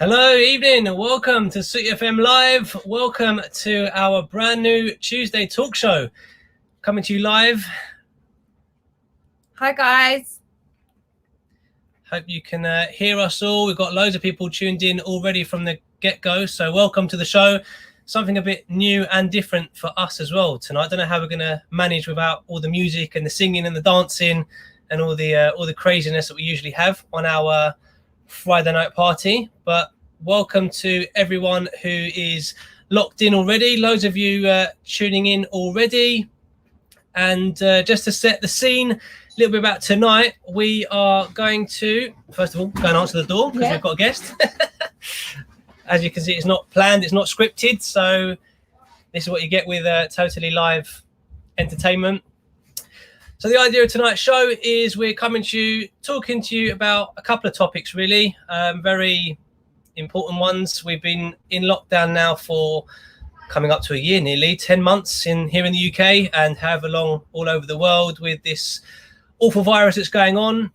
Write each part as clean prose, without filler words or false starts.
Hello, evening, and welcome to Sooty FM Live. Welcome to our brand new Tuesday talk show. Coming to you live. Hi, guys. Hope you can hear us all. We've got loads of people tuned in already from the get-go, so welcome to the show. Something a bit new and different for us as well tonight. I don't know how we're going to manage without all the music and the singing and the dancing and all the craziness that we usually have on our Friday night party, but welcome to everyone who is locked in already. Loads of you tuning in already. And just to set the scene a little bit about tonight, we are going to, first of all, go and answer the door because we've got a guest. As you can see, it's not planned, it's not scripted. So this is what you get with totally live entertainment. So the idea of tonight's show is we're coming to you, talking to you about a couple of topics, really, very important ones. We've been in lockdown now for coming up to a year, nearly 10 months here in the UK and however long all over the world with this awful virus that's going on,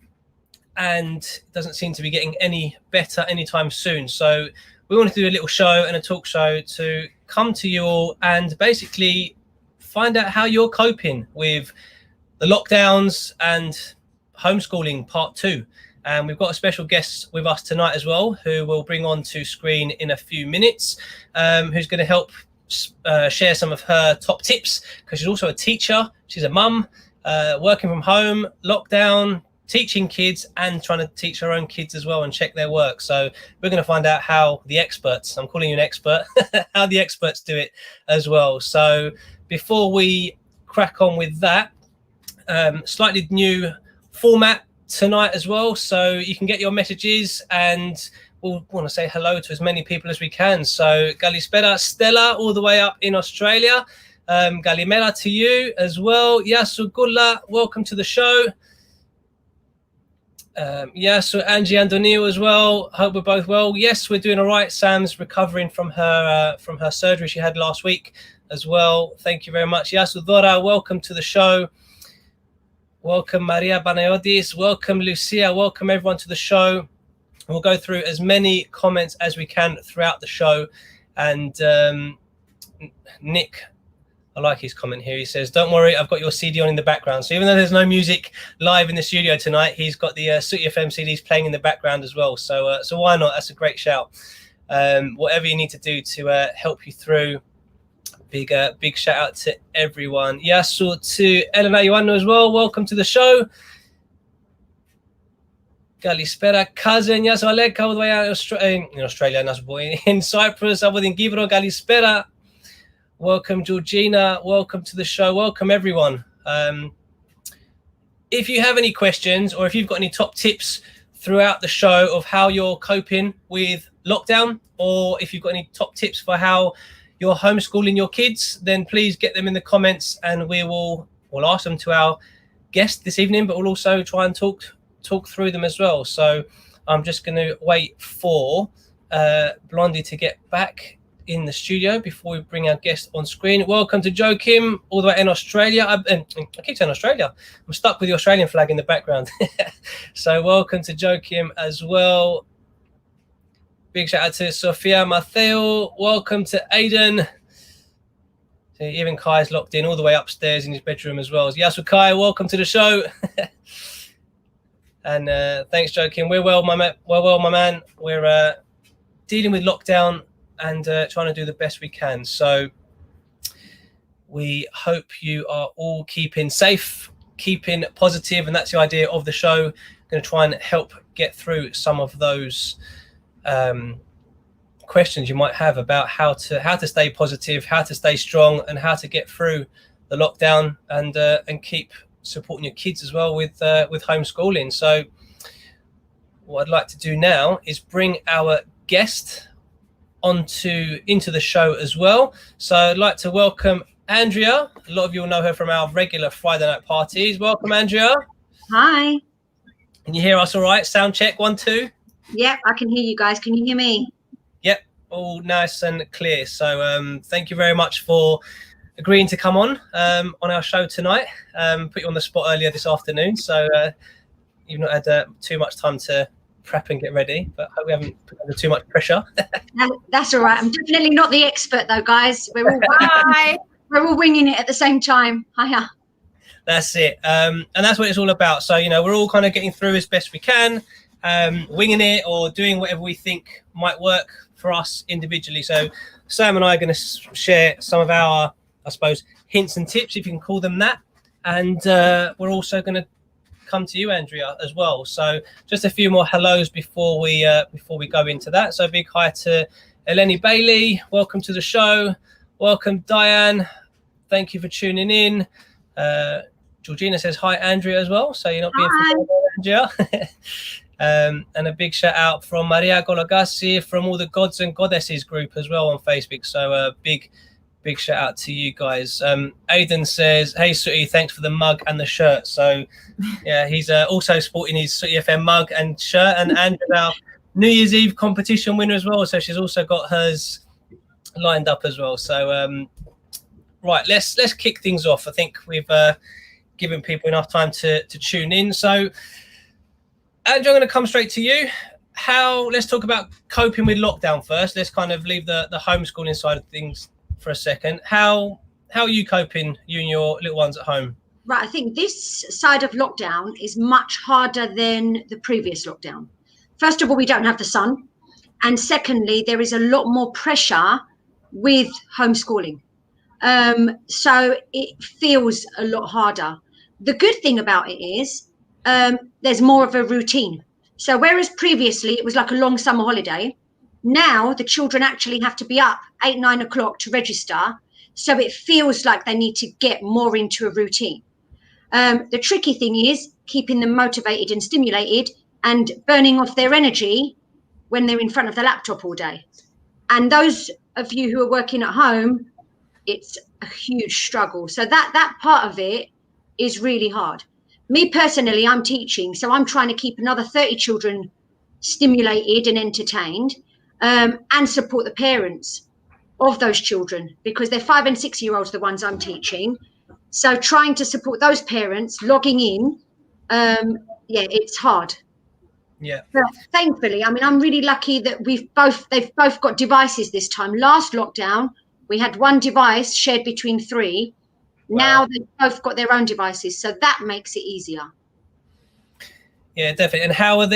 and it doesn't seem to be getting any better anytime soon. So we wanted to do a little show and a talk show to come to you all and basically find out how you're coping with the lockdowns and homeschooling part 2. And we've got a special guest with us tonight as well, who we'll bring on to screen in a few minutes, who's going to help share some of her top tips, because she's also a teacher. She's a mum, working from home, lockdown, teaching kids and trying to teach her own kids as well and check their work. So we're going to find out how the experts, I'm calling you an expert, how the experts do it as well. So before we crack on with that, slightly new format tonight as well, so you can get your messages and we'll want to say hello to as many people as we can. So Galispera Stella, all the way up in Australia. Galimera to you as well. Yasu Gulla, welcome to the show. Yasu Angie Andonil as well. Hope we're both well. Yes, we're doing all right. Sam's recovering from her surgery she had last week as well. Thank you very much. Yasu Dora, welcome to the show. Welcome Maria Banayotis, welcome Lucia, welcome everyone to the show. We'll go through as many comments as we can throughout the show. And Nick, I like his comment here. He says, don't worry, I've got your CD on in the background. So even though there's no music live in the studio tonight, he's got the Sooty FM CDs playing in the background as well. So why not? That's a great shout. Whatever you need to do to help you through. Big shout out to everyone. Yasu to Elena Ioannou as well. Welcome to the show. Galispera cousin Yasu Aleka all the way out in Australia, nice boy. In Cyprus, Abodin Gibro, Galispera. Welcome Georgina. Welcome to the show. Welcome everyone. If you have any questions or if you've got any top tips throughout the show of how you're coping with lockdown, or if you've got any top tips for how you're homeschooling your kids, then please get them in the comments and we'll ask them to our guest this evening, but we'll also try and talk through them as well. So I'm just going to wait for Blondie to get back in the studio before we bring our guest on screen. Welcome to Joe Kim, all the way in Australia. I keep saying Australia. I'm stuck with the Australian flag in the background. So welcome to Joe Kim as well. Big shout out to Sofia Matteo. Welcome to Aiden. So even Kai's locked in all the way upstairs in his bedroom as well. Yasu Kai, welcome to the show. And thanks, Joakim. We're well, my man. We're dealing with lockdown and trying to do the best we can. So we hope you are all keeping safe, keeping positive, and that's the idea of the show. Going to try and help get through some of those questions you might have about how to stay positive, how to stay strong, and how to get through the lockdown and keep supporting your kids as well with homeschooling. So what I'd like to do now is bring our guest into the show as well. So I'd like to welcome Andrea. A lot of you will know her from our regular Friday night parties. Welcome, Andrea. Hi. Can you hear us all right? Sound check, 1, 2. Yep, I can hear you guys. Can you hear me? Yep, all nice and clear. So thank you very much for agreeing to come on our show tonight. Put you on the spot earlier this afternoon, so you've not had too much time to prep and get ready, but hope we haven't put under too much pressure. That's all right. I'm definitely not the expert though, guys. We're all winging it at the same time. Hiya. That's it. And that's what it's all about. So, we're all kind of getting through as best we can, winging it or doing whatever we think might work for us individually. So Sam and I are going to share some of our, I suppose, hints and tips, if you can call them that. And we're also going to come to you, Andrea, as well. So just a few more hellos before we go into that. So a big hi to Eleni Bailey. Welcome to the show. Welcome, Diane. Thank you for tuning in. Georgina says hi, Andrea, as well. So you're not being forgotten, Andrea. And a big shout out from Maria Golagassi from all the Gods and Goddesses group as well on Facebook. So a big shout out to you guys. Aidan says, hey, Sooty, thanks for the mug and the shirt. So yeah, he's also sporting his Sooty FM mug and shirt. And Andrea's our New Year's Eve competition winner as well. So she's also got hers lined up as well. So right, let's kick things off. I think we've given people enough time to tune in. So Andrew, I'm going to come straight to you. Let's talk about coping with lockdown first. Let's kind of leave the homeschooling side of things for a second. How are you coping, you and your little ones at home? Right, I think this side of lockdown is much harder than the previous lockdown. First of all, we don't have the sun. And secondly, there is a lot more pressure with homeschooling. So it feels a lot harder. The good thing about it is there's more of a routine. So whereas previously it was like a long summer holiday, now the children actually have to be up 8, 9 o'clock to register. So it feels like they need to get more into a routine. The tricky thing is keeping them motivated and stimulated and burning off their energy when they're in front of the laptop all day. And those of you who are working at home, it's a huge struggle. So that part of it is really hard. Me personally, I'm teaching, so I'm trying to keep another 30 children stimulated and entertained, and support the parents of those children, because they're 5 and 6 year olds, the ones I'm teaching. So trying to support those parents logging in, it's hard. Yeah. But thankfully, I mean, I'm really lucky that they've both got devices this time. Last lockdown, we had one device shared between 3. Wow. Now they've both got their own devices, so that makes it easier. Yeah, definitely. And how are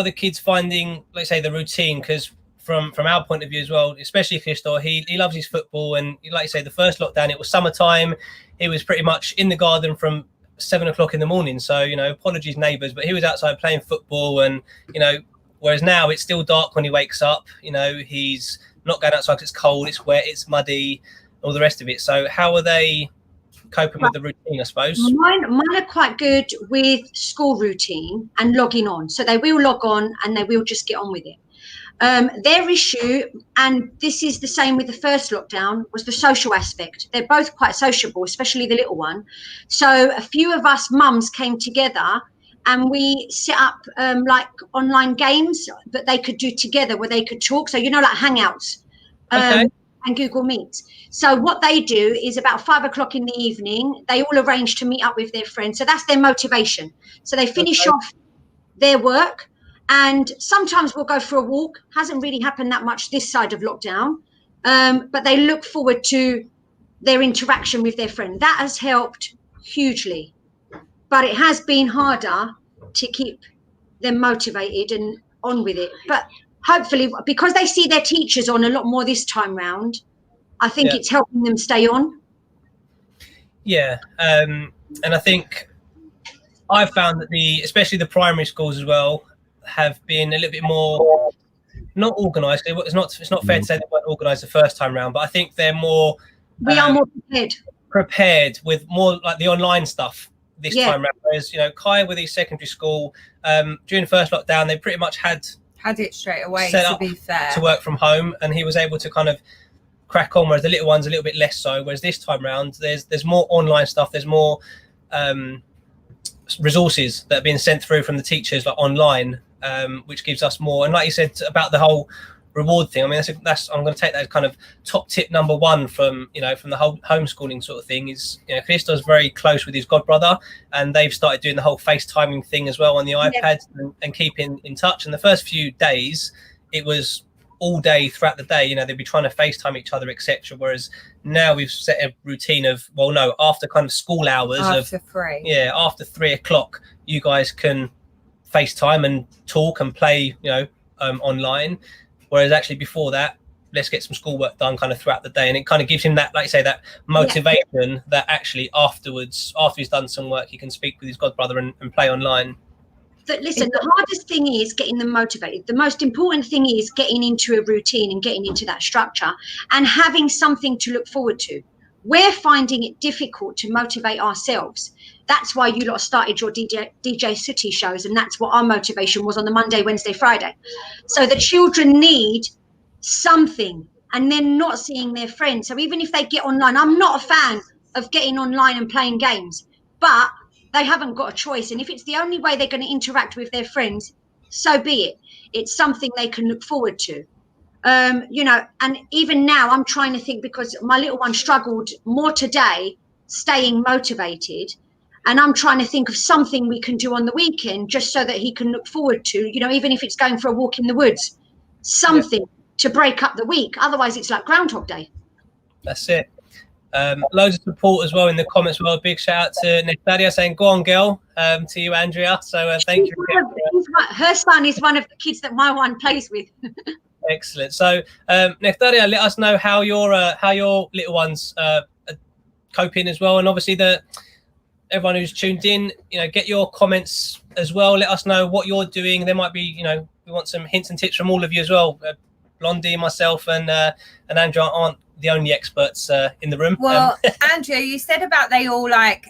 the kids finding, let's say, the routine? Because from our point of view as well, especially Christoph, he loves his football, and like you say, the first lockdown, it was summertime. He was pretty much in the garden from 7 o'clock in the morning. So, apologies neighbours, but he was outside playing football, and whereas now it's still dark when he wakes up. He's not going outside because it's cold, it's wet, it's muddy, all the rest of it. So how are they coping with the routine, I suppose? Mine are quite good with school routine and logging on. So they will log on and they will just get on with it. Their issue, and this is the same with the first lockdown, was the social aspect. They're both quite sociable, especially the little one. So a few of us mums came together and we set up like online games that they could do together, where they could talk. So, like Hangouts. Okay. And Google Meet. So what they do is about 5 o'clock in the evening, they all arrange to meet up with their friends. So that's their motivation. So they finish off their work, and sometimes we'll go for a walk. Hasn't really happened that much this side of lockdown, but they look forward to their interaction with their friend. That has helped hugely, but it has been harder to keep them motivated and on with it. But hopefully, because they see their teachers on a lot more this time round, I think it's helping them stay on. Yeah. And I think I've found that especially the primary schools as well, have been a little bit more not organised. It's not fair to say they weren't organised the first time round, but I think they're more. We are more prepared with more like the online stuff this time round. Whereas Kai with his secondary school, during the first lockdown, they pretty much had it straight away, set to up be fair, to work from home, and he was able to kind of crack on, whereas the little one's a little bit less so. Whereas this time round, there's more online stuff, there's more resources that are being sent through from the teachers like online, which gives us more. And like you said about the whole reward thing. I mean, that's I'm going to take that as kind of top tip number one from the whole homeschooling sort of thing. Is Christo's very close with his godbrother, and they've started doing the whole FaceTiming thing as well on the iPads and keeping in touch. And the first few days, it was all day throughout the day. They'd be trying to FaceTime each other, etc. Whereas now we've set a routine of after kind of school hours after 3 o'clock, you guys can FaceTime and talk and play online. Whereas actually before that, let's get some schoolwork done kind of throughout the day. And it kind of gives him that, like you say, that motivation that actually afterwards, after he's done some work, he can speak with his godbrother and play online. But listen, the hardest thing is getting them motivated. The most important thing is getting into a routine and getting into that structure and having something to look forward to. We're finding it difficult to motivate ourselves. That's why you lot started your DJ Sooty shows, and that's what our motivation was on the Monday, Wednesday, Friday. So the children need something, and they're not seeing their friends. So even if they get online, I'm not a fan of getting online and playing games, but they haven't got a choice. And if it's the only way they're going to interact with their friends, so be it. It's something they can look forward to. And even now I'm trying to think, because my little one struggled more today, staying motivated. And I'm trying to think of something we can do on the weekend just so that he can look forward to, even if it's going for a walk in the woods, something to break up the week. Otherwise, it's like Groundhog Day. That's it. Loads of support as well in the comments. Well, a big shout out to Nestadia saying, "Go on, girl," to you, Andrea. So thank you. Her son is one of the kids that my one plays with. Excellent. So Nestadia, let us know how your little ones are coping as well, and obviously everyone who's tuned in, get your comments as well. Let us know what you're doing. There might be, we want some hints and tips from all of you as well. Blondie, myself, and Andrea aren't the only experts in the room. Well, Andrea, you said about they all like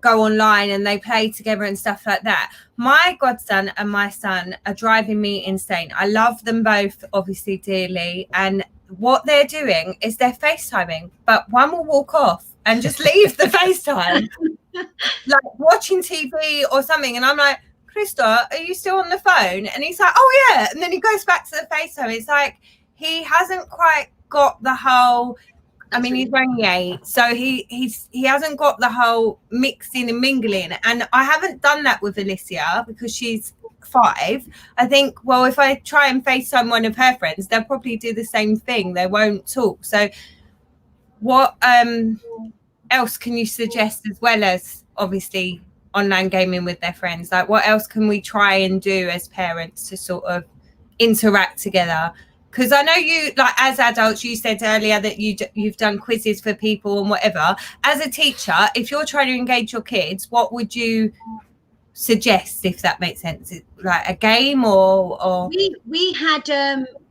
go online and they play together and stuff like that. My godson and my son are driving me insane. I love them both, obviously, dearly, and what they're doing is they're FaceTiming, but one will walk off and just leave the FaceTime, like watching TV or something. And I'm like, Christo, are you still on the phone? And he's like, oh yeah. And then he goes back to the FaceTime. It's like he hasn't quite got the whole, I mean, he's only 8, so he hasn't got the whole mixing and mingling. And I haven't done that with Alicia because she's 5. I think, well, if I try and FaceTime one of her friends, they'll probably do the same thing. They won't talk. So what else can you suggest, as well as obviously online gaming with their friends? Like, what else can we try and do as parents to sort of interact together? Because I know you, like, as adults, you said earlier that you've done quizzes for people and whatever. As a teacher, if you're trying to engage your kids, what would you suggest, if that makes sense? Like a game or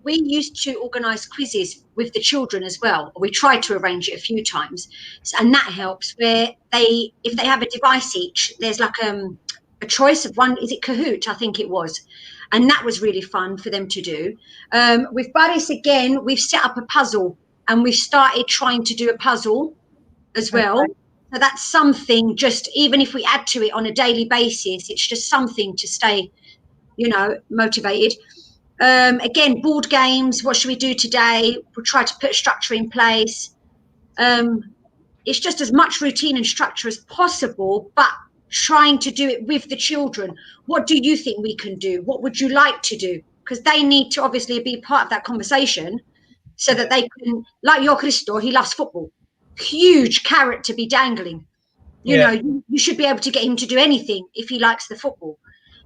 we used to organise quizzes with the children as well. We tried to arrange it a few times, and that helps. Where if they have a device each, there's like a choice of one. Is it Kahoot? I think it was. And that was really fun for them to do. With Boris, again, we've set up a puzzle, and we've started trying to do a puzzle as well. Okay. So that's something, just even if we add to it on a daily basis, it's just something to stay, motivated. Again, board games. What should we do today? We'll try to put a structure in place. It's just as much routine and structure as possible, but trying to do it with the children. What do you think we can do? What would you like to do? Because they need to obviously be part of that conversation so that they can, like your Christo, he loves football. Huge carrot to be dangling. You should be able to get him to do anything if he likes the football.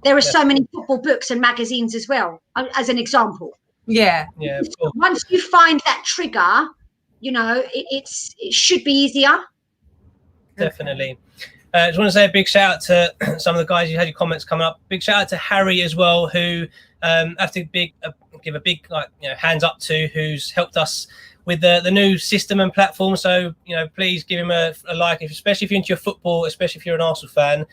There are so many football books and magazines as well, as an example. Yeah. Once you find that trigger, it should be easier. Definitely. I just want to say a big shout out to some of the guys. You had your comments coming up. Big shout out to Harry as well, who have to give a big hands up to, who's helped us with the new system and platform. So please give him a like, especially if you're into your football, especially if you're an Arsenal fan.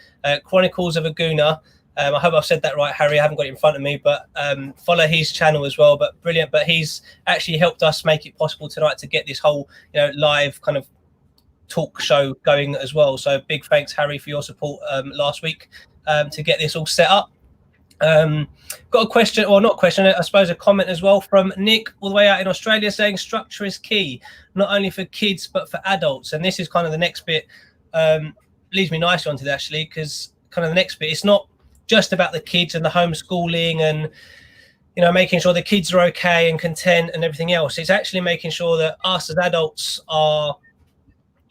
Chronicles of a Gooner. I hope I've said that right, Harry. I haven't got it in front of me, but follow his channel as well. But brilliant. But he's actually helped us make it possible tonight to get this whole live kind of talk show going as well. So big thanks, Harry, for your support last week to get this all set up. Got a question, or not question, I suppose a comment as well from Nick all the way out in Australia, saying structure is key, not only for kids but for adults. And this is kind of the next bit, leads me nicely onto that, actually, because kind of the next bit, it's not just about the kids and the homeschooling and, you know, making sure the kids are okay and content and everything else. It's actually making sure that us as adults are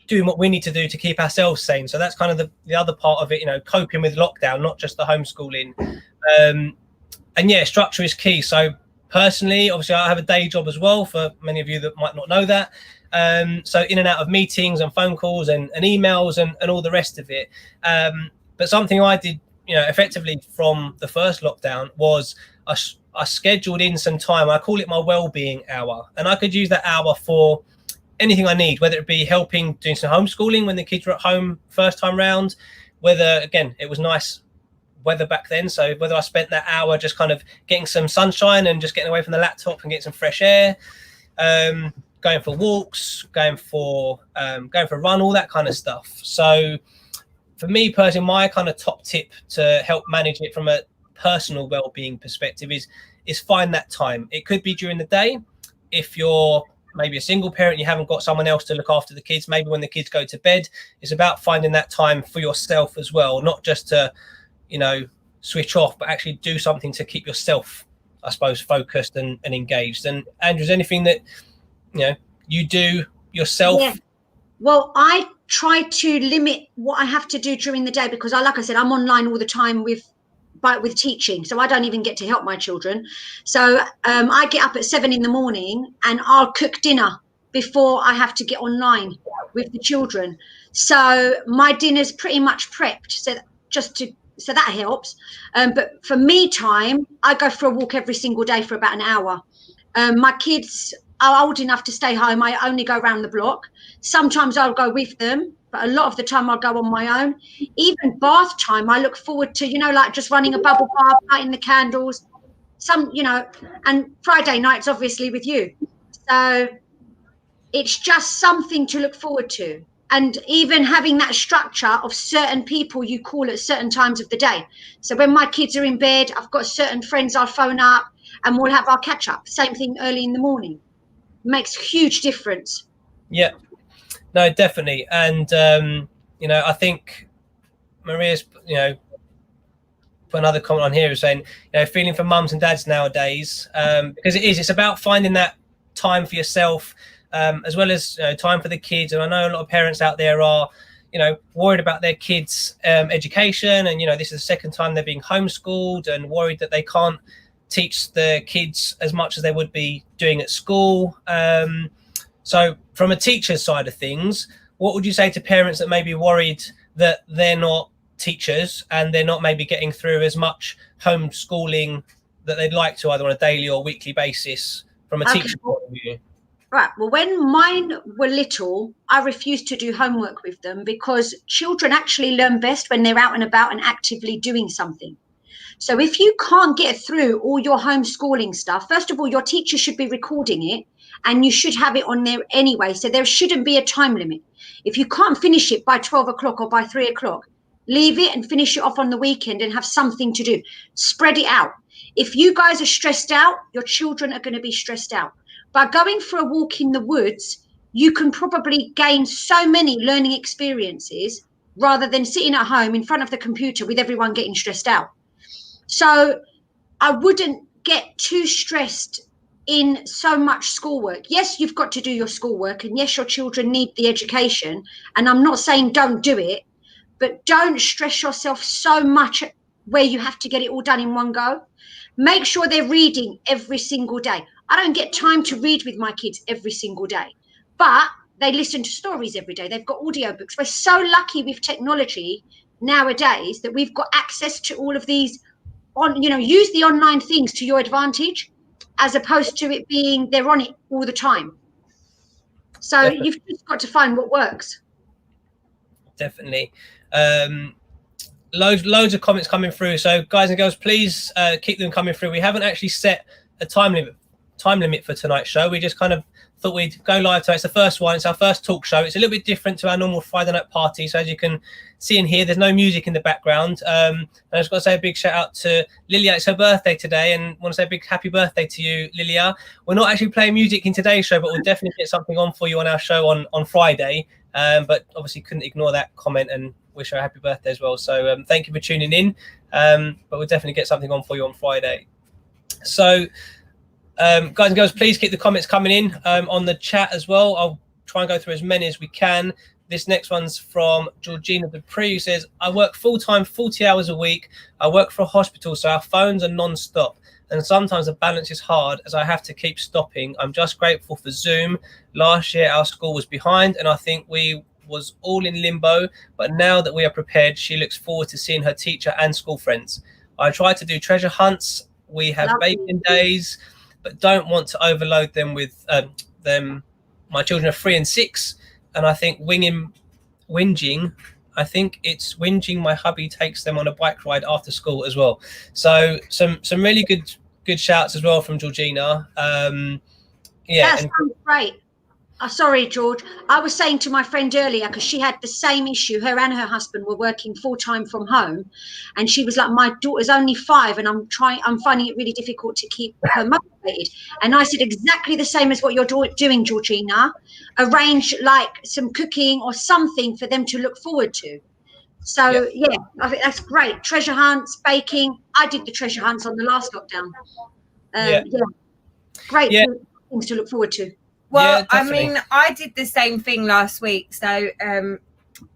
doing what we need to do to keep ourselves sane. So that's kind of the other part of it, you know, coping with lockdown, not just the homeschooling. And yeah, structure is key. So personally, obviously I have a day job as well, for many of you that might not know that. So in and out of meetings and phone calls and emails and all the rest of it. But something I did, you know, effectively from the first lockdown was I scheduled in some time. I call it my well-being hour, and I could use that hour for anything I need, whether it be helping doing some homeschooling when the kids were at home first time round, whether, again, it was nice weather back then, so whether I spent that hour just kind of getting some sunshine and just getting away from the laptop and getting some fresh air, going for walks, going for a run, all that kind of stuff. So for me personally, my kind of top tip to help manage it from a personal well-being perspective is find that time. It could be during the day. If you're maybe a single parent, you haven't got someone else to look after the kids, maybe when the kids go to bed, it's about finding that time for yourself as well, not just to, you know, switch off, but actually do something to keep yourself, I suppose, focused and engaged. And Andrew, is anything that, you know, you do yourself? Yeah. Well, I try to limit what I have to do during the day, because like I said, I'm online all the time with teaching, so I don't even get to help my children. So I get up at 7 in the morning and I'll cook dinner before I have to get online with the children. So my dinner's pretty much prepped, so that helps. But for me time, I go for a walk every single day for about an hour. My kids are old enough to stay home. I only go around the block. Sometimes I'll go with them, but a lot of the time I'll go on my own. Even bath time, I look forward to, you know, like just running a bubble bath, lighting the candles, you know, and Friday nights, obviously, with you. So it's just something to look forward to. And even having that structure of certain people you call at certain times of the day. So when my kids are in bed, I've got certain friends I'll phone up and we'll have our catch up. Same thing early in the morning. Makes huge difference. Yeah, no, definitely. And, you know, I think Maria's, you know, put another comment on here saying, you know, feeling for mums and dads nowadays, because it's about finding that time for yourself, as well as, you know, time for the kids. And I know a lot of parents out there are, you know, worried about their kids' education. And, you know, this is the second time they're being homeschooled and worried that they can't teach the kids as much as they would be doing at school. So from a teacher's side of things, what would you say to parents that may be worried that they're not teachers and they're not maybe getting through as much homeschooling that they'd like to, either on a daily or weekly basis, from a teacher's point of view? Right. Well, when mine were little, I refused to do homework with them, because children actually learn best when they're out and about and actively doing something. So if you can't get through all your homeschooling stuff, first of all, your teacher should be recording it and you should have it on there anyway. So there shouldn't be a time limit. If you can't finish it by 12 o'clock or by 3 o'clock, leave it and finish it off on the weekend and have something to do. Spread it out. If you guys are stressed out, your children are going to be stressed out. By going for a walk in the woods, you can probably gain so many learning experiences rather than sitting at home in front of the computer with everyone getting stressed out. So I wouldn't get too stressed in so much schoolwork. Yes, you've got to do your schoolwork, and yes, your children need the education. And I'm not saying don't do it, but don't stress yourself so much where you have to get it all done in one go. Make sure they're reading every single day. I don't get time to read with my kids every single day, but they listen to stories every day. They've got audiobooks. We're so lucky with technology nowadays that we've got access to all of these use the online things to your advantage, as opposed to it being they're on it all the time. So definitely. You've just got to find what works. Definitely. Loads of comments coming through. So guys and girls, please keep them coming through. We haven't actually set a time limit for tonight's show. We just kind of thought we'd go live today. It's the first one. It's our first talk show. It's a little bit different to our normal Friday night party. So as you can see in here, there's no music in the background. I just got to say a big shout out to Lilia. It's her birthday today, and want to say a big happy birthday to you, Lilia. We're not actually playing music in today's show, but we'll definitely get something on for you on our show on Friday. But obviously couldn't ignore that comment and wish her a happy birthday as well. So thank you for tuning in. But we'll definitely get something on for you on Friday. So guys and girls, please keep the comments coming in on the chat as well. I'll try and go through as many as we can. This next one's from Georgina Dupree, who says, I work full-time, 40 hours a week. I work for a hospital, so our phones are non-stop. And sometimes the balance is hard as I have to keep stopping. I'm just grateful for Zoom. Last year, our school was behind, and I think we was all in limbo. But now that we are prepared, she looks forward to seeing her teacher and school friends. I try to do treasure hunts. We have baking days, but don't want to overload them with them. My children are 3 and 6, and I think whinging. I think it's whinging. My hubby takes them on a bike ride after school as well. So some really good shouts as well from Georgina. Yeah, that sounds great. Sorry, George. I was saying to my friend earlier, because she had the same issue. Her and her husband were working full time from home, and she was like, "My daughter's only 5, and I'm finding it really difficult to keep her motivated." And I said exactly the same as what you're doing, Georgina. Arrange like some cooking or something for them to look forward to. So yeah, I think that's great. Treasure hunts, baking. I did the treasure hunts on the last lockdown. Great things to look forward to. Well, I mean, I did the same thing last week. So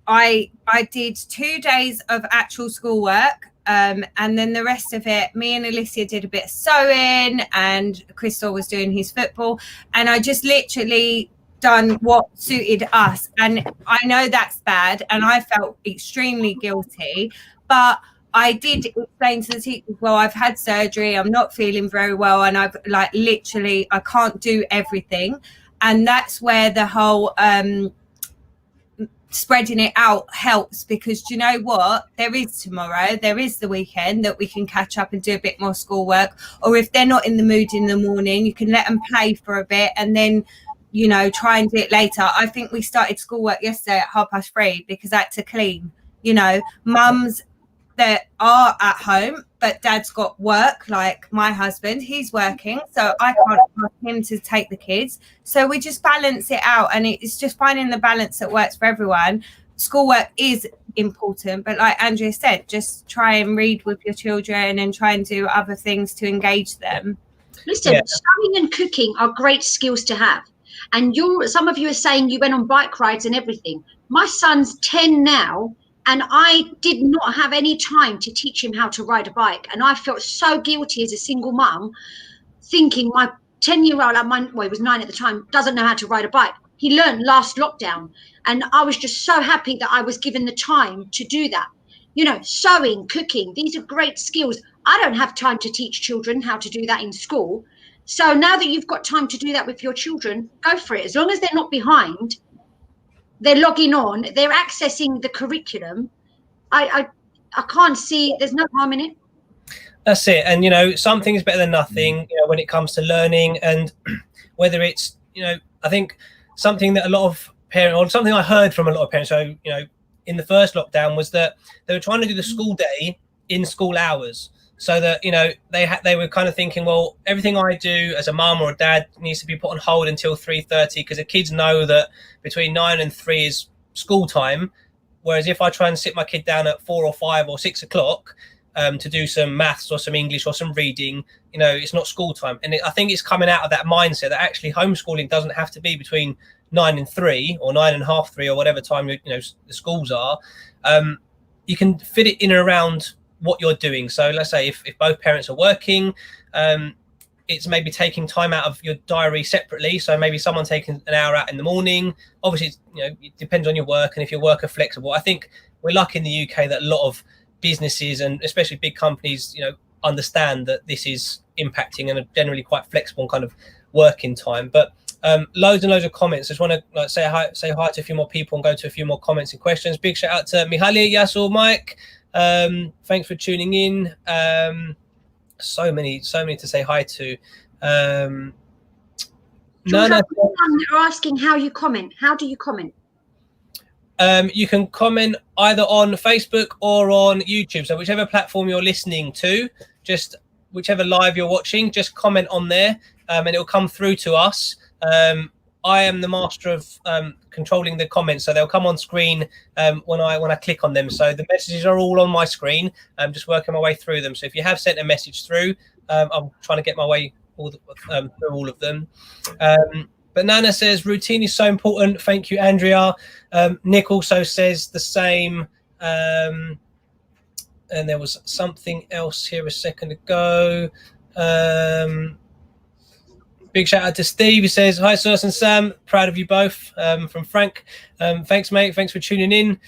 I did 2 days of actual schoolwork, and then the rest of it, me and Alicia did a bit of sewing, and Crystal was doing his football, and I just literally done what suited us. And I know that's bad, and I felt extremely guilty, but I did explain to the teachers, well, I've had surgery, I'm not feeling very well, and I've like literally, I can't do everything. And that's where the whole spreading it out helps, because do you know what? There is tomorrow, there is the weekend that we can catch up and do a bit more schoolwork. Or if they're not in the mood in the morning, you can let them play for a bit and then, you know, try and do it later. I think we started schoolwork yesterday at 3:30 because I had to clean. You know, mums that are at home, but dad's got work, like my husband, he's working, so I can't ask him to take the kids. So we just balance it out, and it's just finding the balance that works for everyone. Schoolwork is important, but like Andrea said, just try and read with your children and try and do other things to engage them. Listen, sewing and cooking are great skills to have. And some of you are saying you went on bike rides and everything. My son's 10 now, and I did not have any time to teach him how to ride a bike. And I felt so guilty as a single mum, thinking my 10-year-old, he was 9 at the time, doesn't know how to ride a bike. He learned last lockdown. And I was just so happy that I was given the time to do that. You know, sewing, cooking, these are great skills. I don't have time to teach children how to do that in school. So now that you've got time to do that with your children, go for it. As long as they're not behind, they're logging on, they're accessing the curriculum. I can't see, there's no harm in it. That's it. And, you know, something is better than nothing, you know, when it comes to learning. And whether it's, you know, I think something that a lot of parents, or something I heard from a lot of parents, so, you know, in the first lockdown, was that they were trying to do the school day in school hours. So that, you know, they were kind of thinking, well, everything I do as a mum or a dad needs to be put on hold until 3:30, because the kids know that between 9 and 3 is school time. Whereas if I try and sit my kid down at 4 or 5 or 6 o'clock to do some maths or some English or some reading, you know, it's not school time. And I think it's coming out of that mindset that actually homeschooling doesn't have to be between 9 and 3 or 9 and half 3 or whatever time, you know, the schools are. You can fit it in and around what you're doing. So let's say if both parents are working, it's maybe taking time out of your diary separately. So maybe someone taking an hour out in the morning. Obviously, you know, it depends on your work, and if your work are flexible. I think we're lucky in the UK that a lot of businesses and especially big companies, you know, understand that this is impacting and are generally quite flexible and kind of working time. But loads and loads of comments. I just want to say hi to a few more people and go to a few more comments and questions. Big shout out to Mihaly, Yasur, Mike. Thanks for tuning in. So many to say hi to. George, No. they're asking how you comment. How do you comment? You can comment either on Facebook or on YouTube. So whichever platform you're listening to, just whichever live you're watching, just comment on there, and it'll come through to us. I am the master of controlling the comments, so they'll come on screen when I click on them. So the messages are all on my screen. I'm just working my way through them. So if you have sent a message through, I'm trying to get my way through all of them. But Nana says routine is so important. Thank you, Andrea. Nick also says the same. And there was something else here a second ago. Big shout out to Steve. He says, hi, Sus and Sam. Proud of you both. From Frank. Thanks, mate. Thanks for tuning in.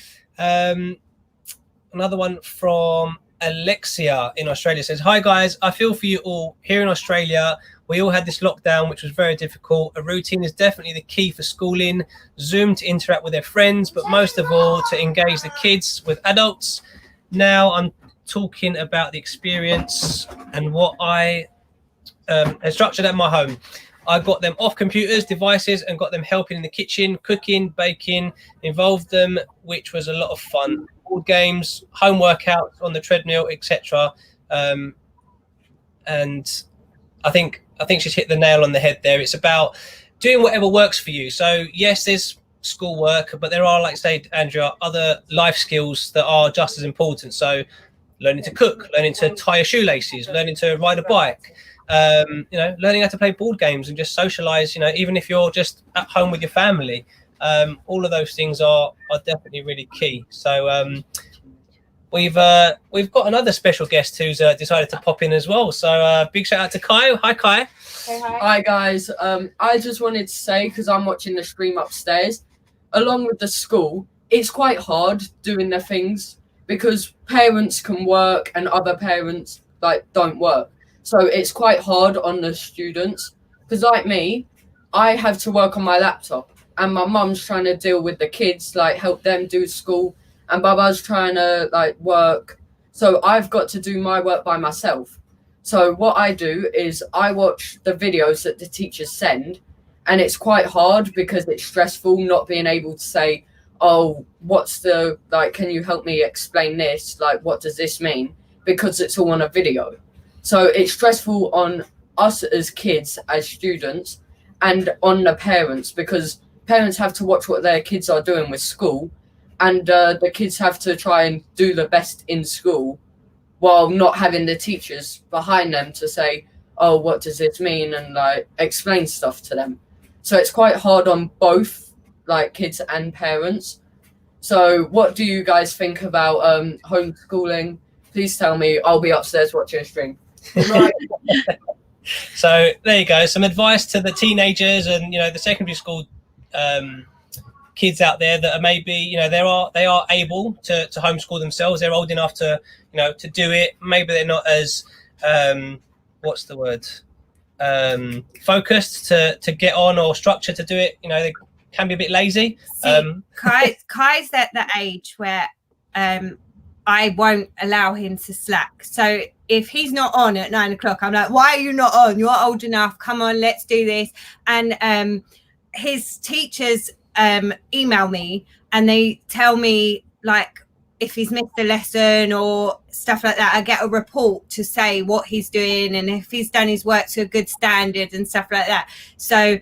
Another one from Alexia in Australia says, hi, guys. I feel for you all. Here in Australia, we all had this lockdown, which was very difficult. A routine is definitely the key for schooling. Zoom to interact with their friends, but most of all, to engage the kids with adults. Now I'm talking about the experience and what I have structured at my home. I got them off computers, devices, and got them helping in the kitchen, cooking, baking, involved them, which was a lot of fun. Board games, home workouts on the treadmill, etc. And I think she's hit the nail on the head there. It's about doing whatever works for you. So yes, there's schoolwork, but there are, like say, Andrea, other life skills that are just as important. So learning to cook, learning to tie your shoelaces, learning to ride a bike, learning how to play board games and just socialize, even if you're just at home with your family. All of those things are definitely really key. So we've got another special guest who's decided to pop in as well. So big shout out to Kai. Hi, Kai. Hey, hi. Hi, guys. I just wanted to say, because I'm watching the stream upstairs, along with the school, it's quite hard doing the things because parents can work and other parents don't work. So it's quite hard on the students because, like me, I have to work on my laptop and my mum's trying to deal with the kids, help them do school, and Baba's trying to work. So I've got to do my work by myself. So what I do is I watch the videos that the teachers send, and it's quite hard because it's stressful not being able to say, oh, what's the, can you help me explain this? What does this mean? Because it's all on a video. So it's stressful on us as kids, as students, and on the parents, because parents have to watch what their kids are doing with school, and the kids have to try and do the best in school while not having the teachers behind them to say, oh, what does this mean? And explain stuff to them. So it's quite hard on both kids and parents. So what do you guys think about homeschooling? Please tell me. I'll be upstairs watching a stream. Right. So there you go. Some advice to the teenagers and the secondary school kids out there that are maybe they are able to homeschool themselves. They're old enough to to do it. Maybe they're not as focused to get on or structured to do it. They can be a bit lazy. Kai's at the age where I won't allow him to slack. So if he's not on at 9 o'clock, I'm like, why are you not on? You're old enough. Come on, let's do this. And his teachers email me and they tell me if he's missed a lesson or stuff like that. I get a report to say what he's doing and if he's done his work to a good standard and stuff like that. So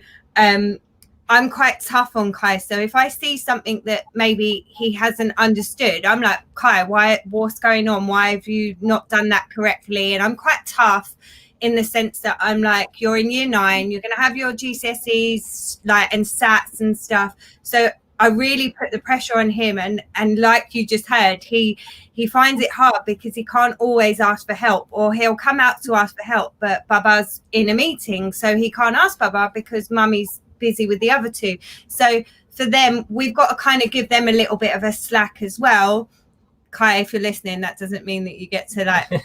I'm quite tough on Kai. So if I see something that maybe he hasn't understood, I'm like, Kai, what's going on? Why have you not done that correctly? And I'm quite tough in the sense that I'm like, you're in year 9, you're going to have your GCSEs and SATs and stuff. So I really put the pressure on him. And like you just heard, he finds it hard because he can't always ask for help, or he'll come out to ask for help, but Baba's in a meeting. So he can't ask Baba because Mummy's busy with the other 2. So for them, we've got to kind of give them a little bit of a slack as well. Kai, if you're listening, that doesn't mean that you get to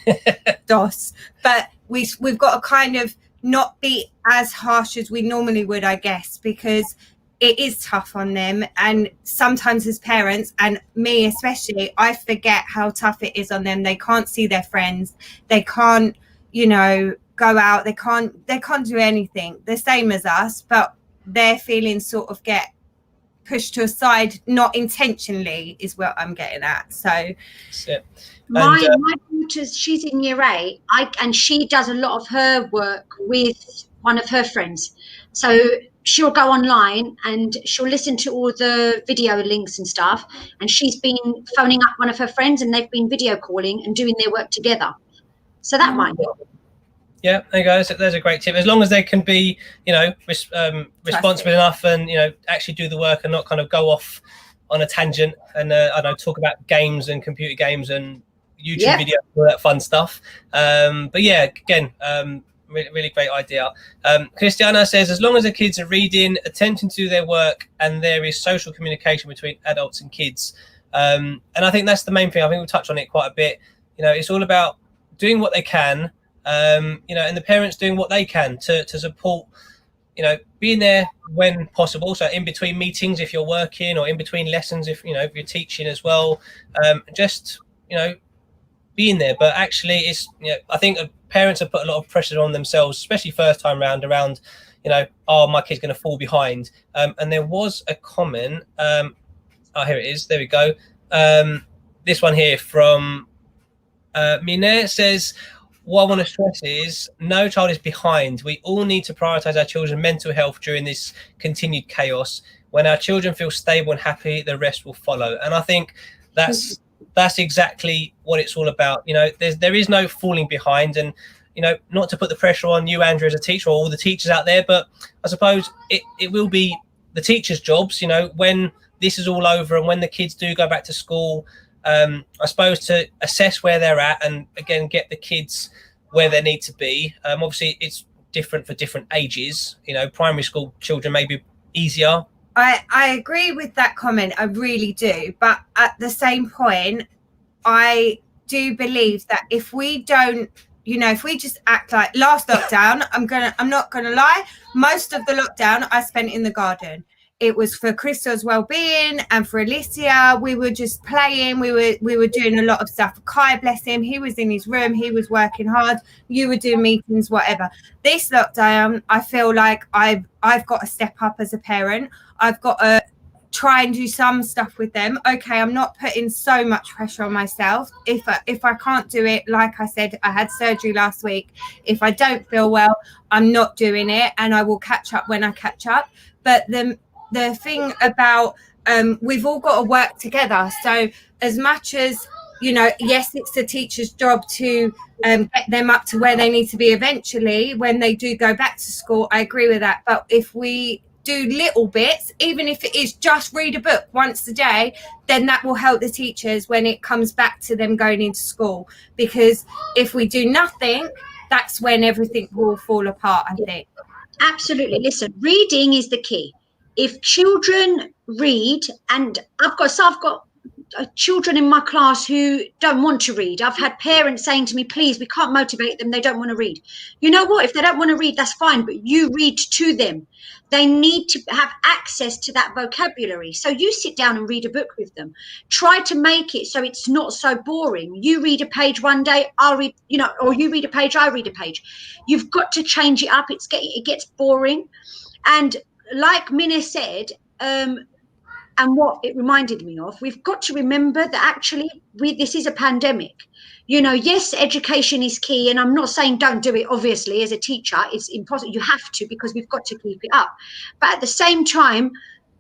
DOS, but we've got to kind of not be as harsh as we normally would, I guess, because it is tough on them. And sometimes as parents, and me especially, I forget how tough it is on them. They can't see their friends. They can't, go out. They can't do anything. The same as us, but their feelings sort of get pushed to a side, not intentionally, is what I'm getting at. So my daughter's, she's in year 8, and she does a lot of her work with one of her friends. So she'll go online and she'll listen to all the video links and stuff, and she's been phoning up one of her friends and they've been video calling and doing their work together. So that might help. Yeah, there you go. There's a great tip. As long as they can be, you know, responsible enough and, you know, actually do the work and not kind of go off on a tangent and I don't talk about games and computer games and YouTube videos, all that fun stuff. But yeah, again, really great idea. Christiana says, as long as the kids are reading, attention to their work, and there is social communication between adults and kids. And I think that's the main thing. I think we'll touch on it quite a bit. You know, it's all about doing what they can. You know, and the parents doing what they can to support, you know, being there when possible. So in between meetings, if you're working, or in between lessons, if, you know, if you're teaching as well, just, you know, being there. But actually it's, you know, I think parents have put a lot of pressure on themselves, especially first time around, you know, oh, my kid's going to fall behind. And there was a comment. Oh, here it is. There we go. This one here from Mine says, what I want to stress is no child is behind. We all need to prioritize our children's mental health during this continued chaos. When our children feel stable and happy, the rest will follow. And I think that's exactly what it's all about. You know, there is no falling behind, and, you know, not to put the pressure on you, Andrew, as a teacher, or all the teachers out there, but I suppose it will be the teachers' jobs, you know, when this is all over and when the kids do go back to school, I suppose, to assess where they're at and again get the kids where they need to be. Obviously it's different for different ages. You know, primary school children may be easier. I agree with that comment, I really do, but at the same point I do believe that if we don't, you know, if we just act like last lockdown, I'm not gonna lie, most of the lockdown I spent in the garden. It was for Crystal's well-being and for Alicia. We were just playing. We were doing a lot of stuff. Kai, bless him, he was in his room. He was working hard. You were doing meetings, whatever. This lockdown, I feel like I've got to step up as a parent. I've got to try and do some stuff with them. Okay, I'm not putting so much pressure on myself. If I can't do it, like I said, I had surgery last week. If I don't feel well, I'm not doing it, and I will catch up when I catch up. But the thing about we've all got to work together. So as much as, you know, yes, it's the teacher's job to get them up to where they need to be eventually when they do go back to school. I agree with that. But if we do little bits, even if it is just read a book once a day, then that will help the teachers when it comes back to them going into school. Because if we do nothing, that's when everything will fall apart, I think. Absolutely. Listen, reading is the key. If children read, and I've got children in my class who don't want to read. I've had parents saying to me, please, we can't motivate them. They don't want to read. You know what? If they don't want to read, that's fine, but you read to them. They need to have access to that vocabulary. So you sit down and read a book with them. Try to make it so it's not so boring. You read a page one day, I'll read, you know, or you read a page, I read a page. You've got to change it up. It gets boring. And like Minna said, and what it reminded me of, we've got to remember that actually this is a pandemic. You know, yes, education is key, and I'm not saying don't do it, obviously, as a teacher. It's impossible. You have to, because we've got to keep it up. But at the same time,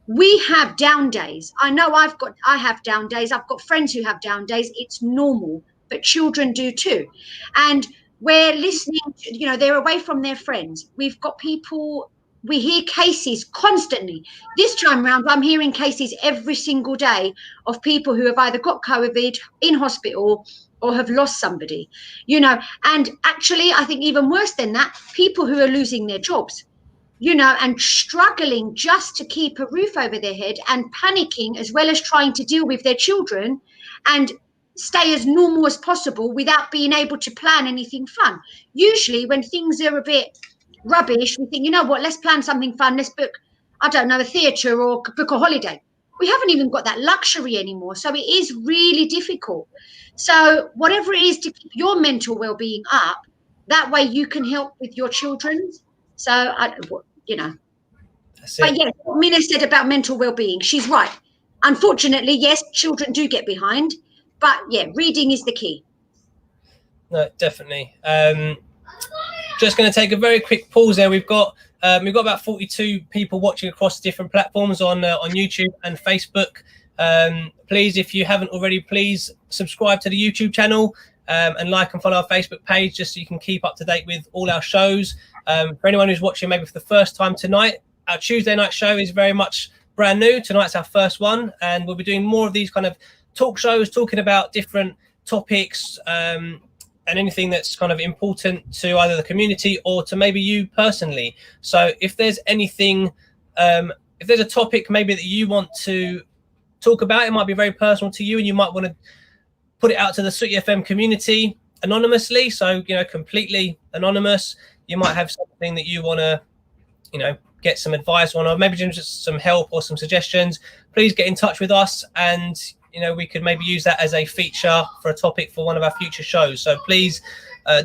we have down days. I know I have down days. I've got friends who have down days. It's normal, but children do too. And we're listening, you know, they're away from their friends. We've got people... We hear cases constantly. This time round, I'm hearing cases every single day of people who have either got COVID, in hospital, or have lost somebody, you know. And actually, I think even worse than that, people who are losing their jobs, you know, and struggling just to keep a roof over their head and panicking, as well as trying to deal with their children and stay as normal as possible without being able to plan anything fun. Usually when things are a bit rubbish, we think, you know what, let's plan something fun, let's book, I don't know, a theatre or book a holiday. We haven't even got that luxury anymore, so it is really difficult. So whatever it is to keep your mental well-being up, that way you can help with your children's. So you know, That's But it. yes, what Mina said about mental well-being, she's right. Unfortunately, yes, children do get behind, but yeah, reading is the key. No, definitely. Just going to take a very quick pause there. We've got about 42 people watching across different platforms on YouTube and Facebook. Please, if you haven't already, please subscribe to the YouTube channel and like and follow our Facebook page, just so you can keep up to date with all our shows. For anyone who's watching maybe for the first time tonight, our Tuesday night show is very much brand new. Tonight's our first one, and we'll be doing more of these kind of talk shows, talking about different topics and anything that's kind of important to either the community or to maybe you personally. So if there's anything, if there's a topic maybe that you want to talk about, it might be very personal to you, and you might want to put it out to the Sooty FM community anonymously, so completely anonymous. You might have something that you want to get some advice on, or maybe just some help or some suggestions. Please get in touch with us, and we could maybe use that as a feature for a topic for one of our future shows. So please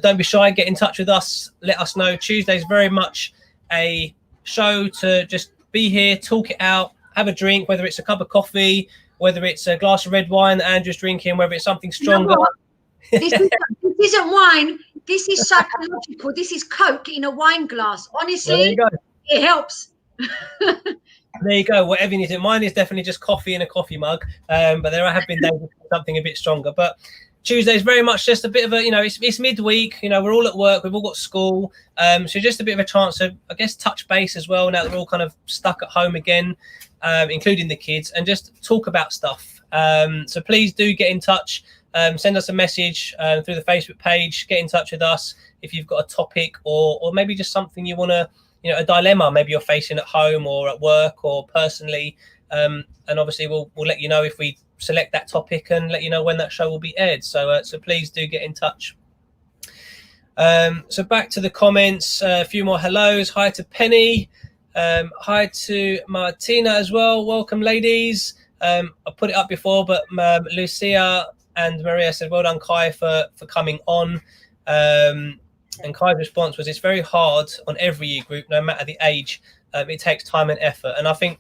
don't be shy, get in touch with us, let us know. Tuesday is very much a show to just be here, talk it out, have a drink, whether it's a cup of coffee, whether it's a glass of red wine that Andrew's drinking, whether it's something stronger. This isn't wine. This is psychological. This is Coke in a wine glass. Honestly, Well, there you go. It helps. There you go. Whatever you need to. Mine is definitely just coffee in a coffee mug. But there have been days with something a bit stronger. But Tuesday is very much just a bit of a, it's midweek. We're all at work. We've all got school. So just a bit of a chance to, I guess, touch base as well. Now that we're all kind of stuck at home again, including the kids, and just talk about stuff. So please do get in touch. Send us a message through the Facebook page. Get in touch with us if you've got a topic or maybe just something you want to, a dilemma maybe you're facing at home or at work or personally. And obviously we'll let you know if we select that topic and let you know when that show will be aired. So please do get in touch. So back to the comments, a few more hellos. Hi to Penny. Hi to Martina as well. Welcome, ladies. I put it up before, but Lucia and Maria said, well done, Kai, for coming on. And Kai's response was, it's very hard on every year group, no matter the age. It takes time and effort. And I think,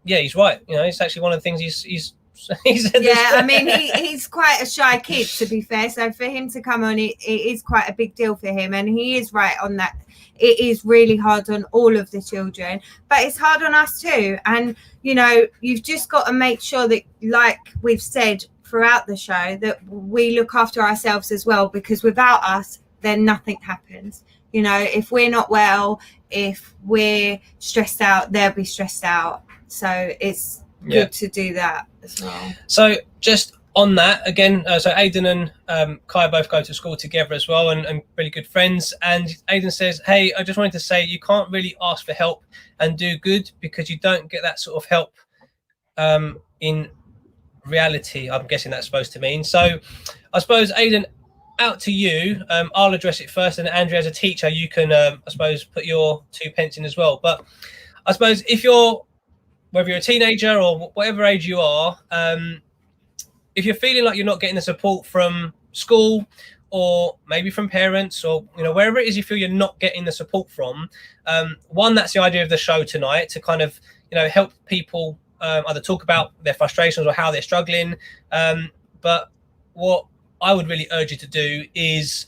yeah, he's right. It's actually one of the things he's said. Yeah, I mean, he's quite a shy kid, to be fair. So for him to come on, it is quite a big deal for him. And he is right on that. It is really hard on all of the children, but it's hard on us too. And, you've just got to make sure that, like we've said throughout the show, that we look after ourselves as well, because without us, then nothing happens. If we're not well, if we're stressed out, they'll be stressed out. So it's good to do that as well. So just on that again, so Aidan and Kai both go to school together as well, and really good friends. And Aidan says, hey, I just wanted to say, you can't really ask for help and do good, because you don't get that sort of help in reality. I'm guessing that's supposed to mean. So I suppose, Aidan, out to you. I'll address it first, and Andrew, as a teacher, you can I suppose put your 2 pence in as well. But I suppose whether you're a teenager or whatever age you are, if you're feeling like you're not getting the support from school or maybe from parents, or wherever it is you feel you're not getting the support from, that's the idea of the show tonight, to kind of help people either talk about their frustrations or how they're struggling. But what I would really urge you to do is,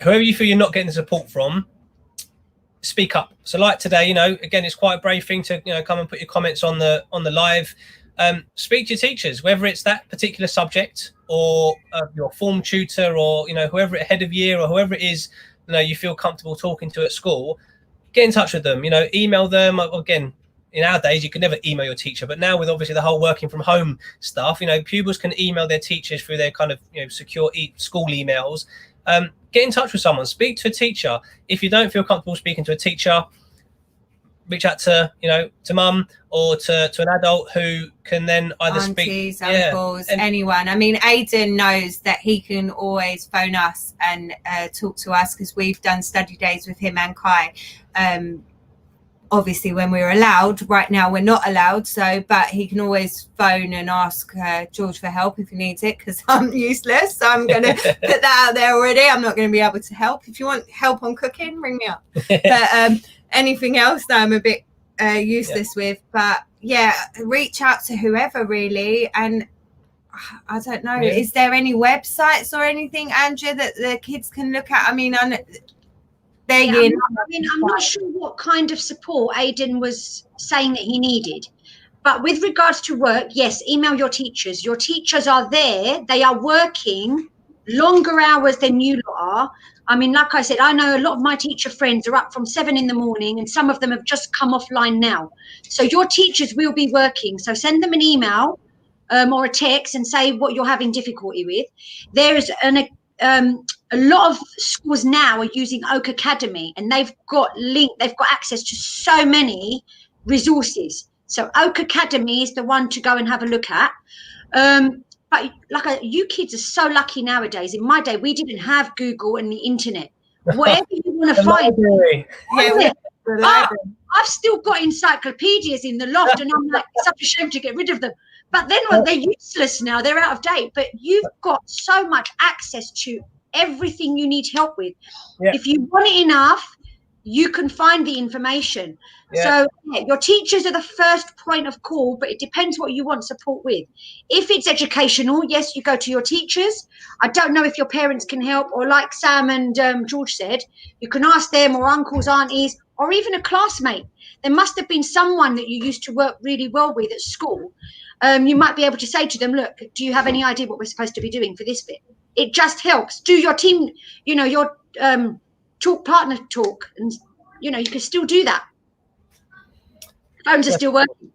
whoever you feel you're not getting the support from, speak up. So like today, again, it's quite a brave thing to come and put your comments on the live. Speak to your teachers, whether it's that particular subject or your form tutor, or whoever at head of year, or whoever it is you feel comfortable talking to at school. Get in touch with them. Email them. Again, in our days, you could never email your teacher, but now with obviously the whole working from home stuff, pupils can email their teachers through their kind of secure school emails. Get in touch with someone, speak to a teacher. If you don't feel comfortable speaking to a teacher, reach out to to mum or to an adult who can then either Aunties, speak, uncles, anyone. I mean, Aidan knows that he can always phone us and talk to us, because we've done study days with him and Kai. Obviously when we're allowed. Right now we're not allowed, but he can always phone and ask George for help if he needs it, because I'm useless. So I'm going to put that out there already. I'm not going to be able to help. If you want help on cooking, ring me up. But anything else, I'm a bit useless with. But yeah, reach out to whoever really. And I don't know, is there any websites or anything, Andrea, that the kids can look at? I mean, I'm not sure what kind of support Aidan was saying that he needed. But with regards to work, yes, email your teachers. Your teachers are there. They are working longer hours than you lot are. I mean, like I said, I know a lot of my teacher friends are up from 7 in the morning, and some of them have just come offline now. So your teachers will be working. So send them an email or a text and say what you're having difficulty with. There's a lot of schools now are using Oak Academy, and they've got access to so many resources. So Oak Academy is the one to go and have a look at. But you kids are so lucky nowadays. In my day, we didn't have Google and the internet. Whatever you want to find. I've still got encyclopedias in the loft, and I'm like, it's such a shame to get rid of them. But then they're useless now. They're out of date. But you've got so much access to everything you need help with. Yeah. If you want it enough, you can find the information. So your teachers are the first point of call, but it depends what you want support with. If it's educational, yes, you go to your teachers. I don't know if your parents can help, or like Sam and George said, you can ask them, or uncles, aunties, or even a classmate. There must have been someone that you used to work really well with at school. You might be able to say to them, look, do you have any idea what we're supposed to be doing for this bit? It just helps. Do your team, your talk partner talk, and you can still do that. Phones are still working.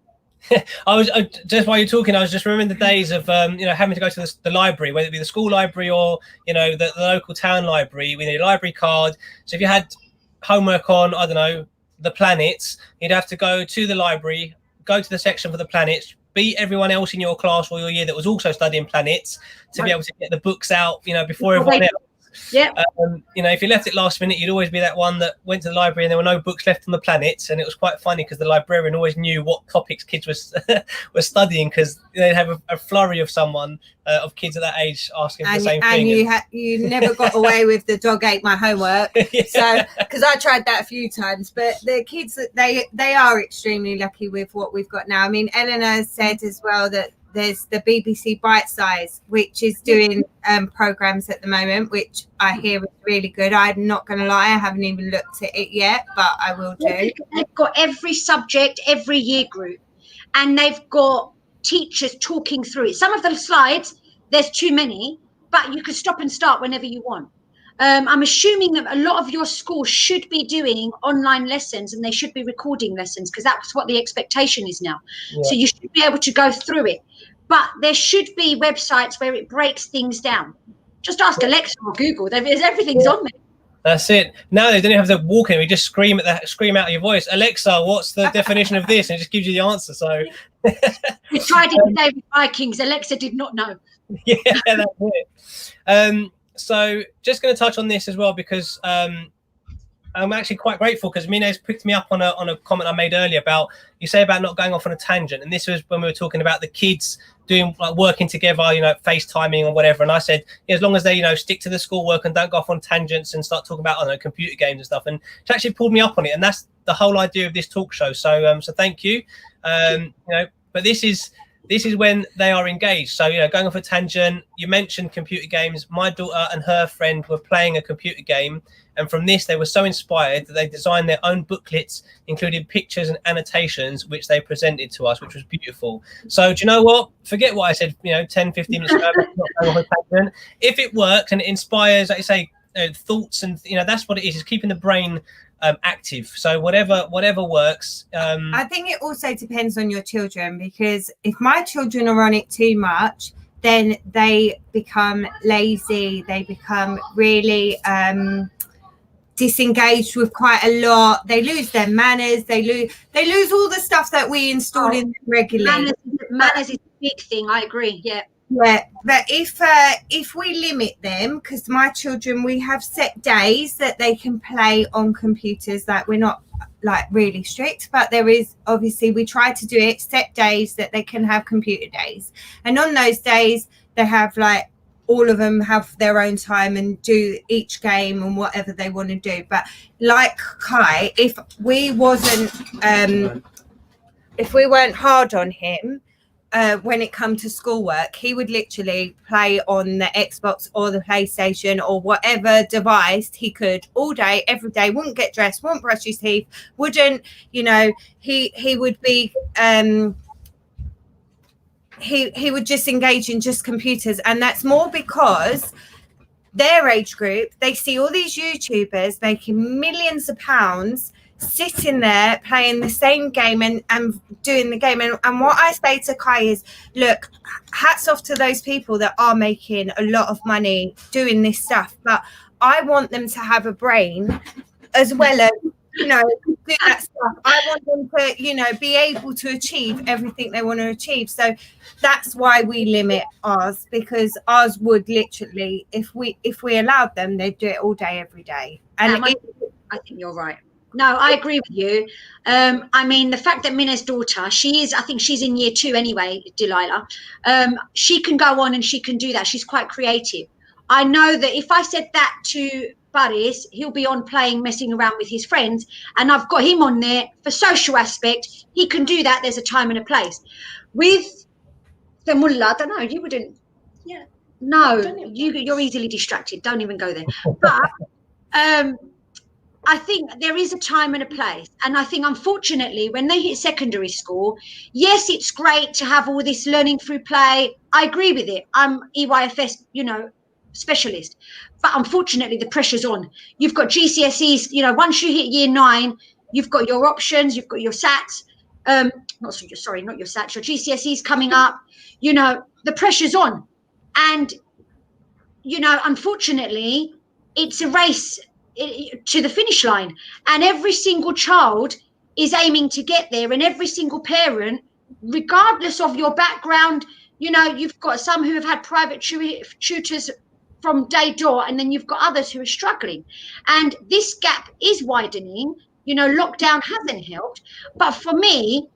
I was just while you're talking, I was just remembering the days of having to go to the library, whether it be the school library or the local town library. We need a library card. So if you had homework on, I don't know, the planets, you'd have to go to the library, go to the section for the planets, beat everyone else in your class or your year that was also studying planets to be able to get the books out, before everyone else. Yeah. If you left it last minute, you'd always be that one that went to the library and there were no books left on the planets. And it was quite funny because the librarian always knew what topics kids were studying, because they'd have a flurry of of kids at that age asking for the same thing. And you never got away with the dog ate my homework. So, because I tried that a few times, but the kids, they are extremely lucky with what we've got now. I mean, Eleanor said as well that there's the BBC Bite Size, which is doing programs at the moment, which I hear is really good. I'm not going to lie, I haven't even looked at it yet, but I will do. They've got every subject, every year group, and they've got teachers talking through it. Some of the slides, there's too many, but you can stop and start whenever you want. I'm assuming that a lot of your schools should be doing online lessons, and they should be recording lessons, because that's what the expectation is now. Yeah. So you should be able to go through it. But there should be websites where it breaks things down. Just ask Alexa or Google. Everything's on there. That's it. Now they don't have to walk in. We just scream out of your voice, Alexa, what's the definition of this? And it just gives you the answer. So we tried it today with Vikings. Alexa did not know. Yeah, that's it. So just going to touch on this as well, because I'm actually quite grateful, because Mina's picked me up on a comment I made earlier about, you say about not going off on a tangent. And this was when we were talking about the kids doing, like, working together, FaceTiming or whatever. And I said, as long as they, stick to the schoolwork and don't go off on tangents and start talking about, I don't know, computer games and stuff. And she actually pulled me up on it. And that's the whole idea of this talk show. So thank you. But this is when they are engaged. So, going off a tangent, you mentioned computer games. My daughter and her friend were playing a computer game. And from this, they were so inspired that they designed their own booklets, including pictures and annotations, which they presented to us, which was beautiful. So do you know what? Forget what I said, 10, 15 minutes ago. Not going off a tangent. If it works and it inspires, like you say, thoughts, and, that's what it is keeping the brain active. So whatever works. I think it also depends on your children, because if my children are on it too much, then they become lazy. They become really disengaged with quite a lot. They lose their manners. They lose all the stuff that we install in them regularly. Manners is a big thing. I agree. Yeah. Yeah, but if we limit them, because my children, we have set days that they can play on computers. Like, we're not like really strict, but there is, obviously we try to do it set days that they can have computer days, and on those days they have like all of them have their own time and do each game and whatever they want to do. But like Kai, if we weren't hard on him when it comes to schoolwork, he would literally play on the Xbox or the PlayStation or whatever device he could all day, every day, wouldn't get dressed, wouldn't brush his teeth, wouldn't, you know, he would be he would just engage in just computers. And that's more because their age group, they see all these YouTubers making millions of pounds sitting there playing the same game and doing the game. And what I say to Kai is, look, hats off to those people that are making a lot of money doing this stuff, but I want them to have a brain as well as, you know, do that stuff. I want them to, you know, be able to achieve everything they want to achieve. So that's why we limit ours, because ours would literally, if we allowed them, they'd do it all day, every day. And I think you're right. No, I agree with you. I mean, the fact that Mina's daughter, I think she's in year 2 anyway, Delilah. She can go on and she can do that. She's quite creative. I know that if I said that to Buddies, he'll be on playing, messing around with his friends, and I've got him on there for social aspect. He can do that. There's a time and a place. With the mullah, I don't know, you wouldn't. Yeah. No, you're easily distracted. Don't even go there. But I think there is a time and a place. And I think, unfortunately, when they hit secondary school, yes, it's great to have all this learning through play. I agree with it. I'm EYFS, you know, specialist. But unfortunately, the pressure's on. You've got GCSEs, you know, once you hit year 9, you've got your options, you've got your SATs. Not your SATs, your GCSEs coming up. You know, the pressure's on. And, you know, unfortunately, it's a race to the finish line, and every single child is aiming to get there, and every single parent, regardless of your background, you know, you've got some who have had private tutors from day dot, and then you've got others who are struggling, and this gap is widening. You know, lockdown hasn't helped, but for me,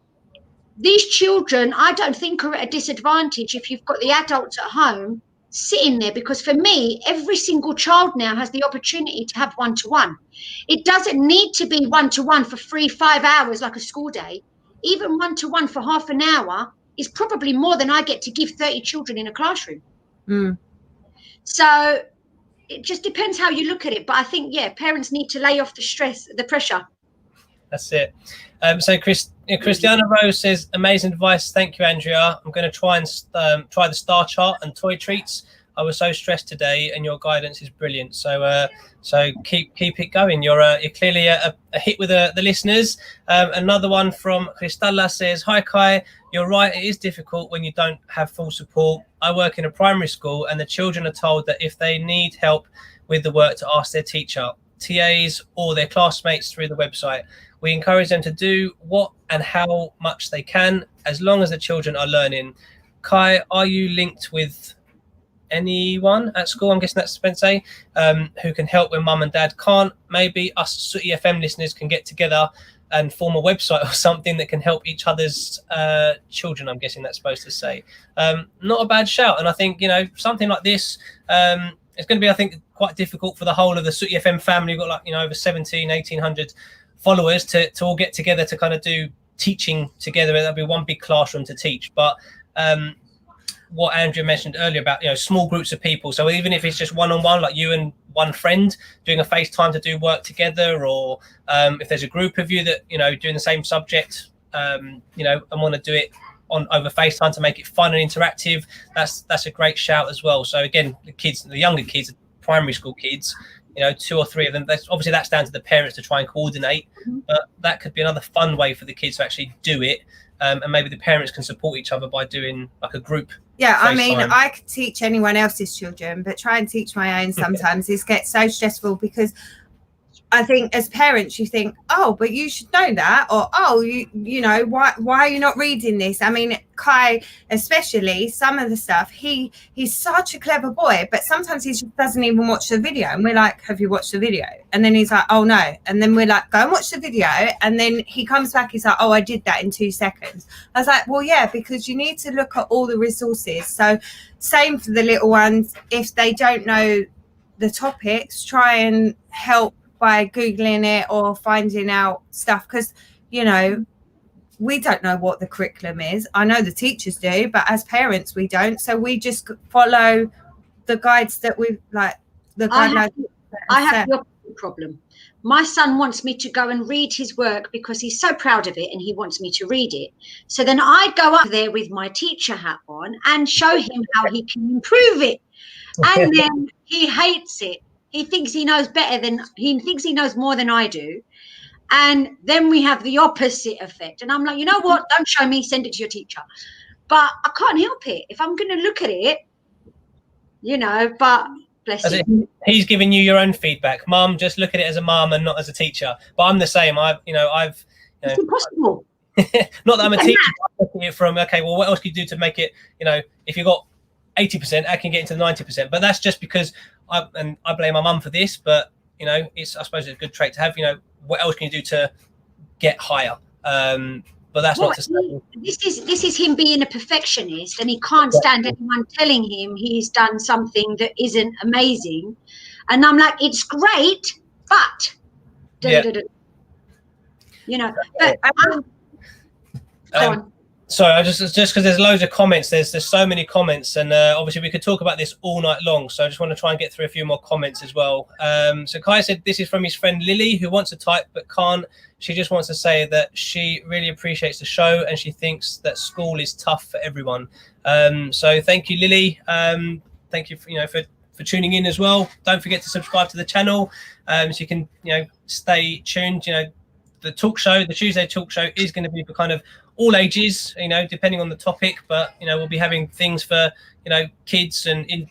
these children, I don't think are at a disadvantage if you've got the adults at home sitting there, because for me, every single child now has the opportunity to have one-to-one. It doesn't need to be one-to-one for 3-5 hours like a school day. Even one-to-one for half an hour is probably more than I get to give 30 children in a classroom. So it just depends how you look at it. But I think, yeah, parents need to lay off the pressure. That's it. So Christiana Rose says, amazing advice. Thank you, Andrea. I'm going to try the star chart and toy treats. I was so stressed today, and your guidance is brilliant. So keep it going. You're clearly a hit with the listeners. Another one from Cristalla says, hi Kai, you're right. It is difficult when you don't have full support. I work in a primary school, and the children are told that if they need help with the work, to ask their teacher, TAs, or their classmates through the website. We encourage them to do what and how much they can, as long as the children are learning. Kai, are you linked with anyone at school? I'm guessing that's Spencer, who can help when mum and dad can't. Maybe us Sooty FM listeners can get together and form a website or something that can help each other's children. I'm guessing that's supposed to say. Not a bad shout. And I think, you know, something like this, it's going to be, I think, quite difficult for the whole of the Sooty FM family. We've got, like, you know, over 1,800 followers to all get together to kind of do teaching together. There'll be one big classroom to teach. But what Andrea mentioned earlier about, you know, small groups of people. So even if it's just one-on-one, like you and one friend doing a FaceTime to do work together, or if there's a group of you that, you know, doing the same subject, you know, and want to do it over FaceTime to make it fun and interactive, that's a great shout as well. So again, the younger kids, primary school kids, you know, 2 or 3 of them, that's down to the parents to try and coordinate, but that could be another fun way for the kids to actually do it. And maybe the parents can support each other by doing like a group. Yeah, I mean, I could teach anyone else's children, but try and teach my own sometimes it gets so stressful, because I think as parents you think, oh, but you should know that, or oh, you know, why are you not reading this? I mean, Kai, especially some of the stuff, he's such a clever boy, but sometimes he just doesn't even watch the video. And we're like, have you watched the video? And then he's like, oh no. And then we're like, go and watch the video. And then he comes back, he's like, oh, I did that in 2 seconds. I was like, well, yeah, because you need to look at all the resources. So same for the little ones. If they don't know the topics, try and help by Googling it or finding out stuff, because, you know, we don't know what the curriculum is. I know the teachers do, but as parents, we don't. So we just follow the guides that we've like, the guidelines. I have your problem. My son wants me to go and read his work because he's so proud of it and he wants me to read it. So then I go up there with my teacher hat on and show him how he can improve it. And then he hates it. He thinks he knows he knows more than I do. And then we have the opposite effect. And I'm like, you know what? Don't show me, send it to your teacher. But I can't help it. If I'm going to look at it, you know, but bless him. He's giving you your own feedback. Mum, just look at it as a mum and not as a teacher. But I'm the same. It's impossible. Not that I'm a teacher. I'm looking at it from, okay, well, what else can you do to make it, you know, if you've got 80%, I can get into the 90%. But that's just because I blame my mum for this. But, you know, I suppose it's a good trait to have, you know, what else can you do to get higher? But that's not to say. This is him being a perfectionist, and he can't stand anyone telling him he's done something that isn't amazing. And I'm like, it's great, but you know. But go on. Sorry, I just because there's loads of comments. There's so many comments, and obviously we could talk about this all night long. So I just want to try and get through a few more comments as well. So Kai said this is from his friend Lily, who wants to type but can't. She just wants to say that she really appreciates the show and she thinks that school is tough for everyone. So thank you, Lily. Thank you for tuning in as well. Don't forget to subscribe to the channel so you can stay tuned. The Tuesday talk show is going to be for kind of all ages, depending on the topic, but we'll be having things for kids and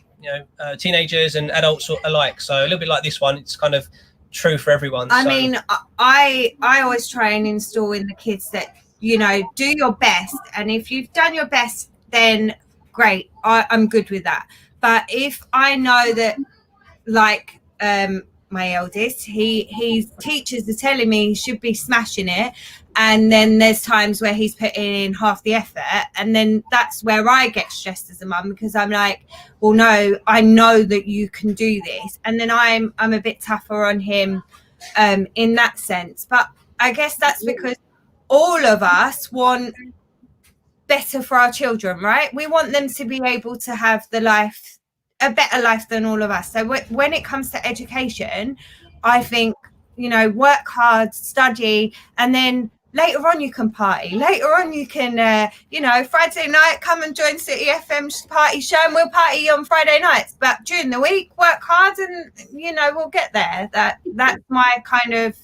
teenagers and adults alike. So a little bit like this one, it's kind of true for everyone. I mean, I always try and install in the kids that do your best, and if you've done your best, then great, I'm good with that. But if I know that, like my eldest, his teachers are telling me he should be smashing it, and then there's times where he's putting in half the effort, and then that's where I get stressed as a mum, because I'm like, well, no, I know that you can do this, and then I'm a bit tougher on him in that sense. But I guess that's because all of us want better for our children, right? We want them to be able to have a better life than all of us. So when it comes to education, I think, work hard, study, and then later on you can party. Later on you can, Friday night, come and join City FM's party show, and we'll party on Friday nights. But during the week, work hard, and, we'll get there. That's my kind of...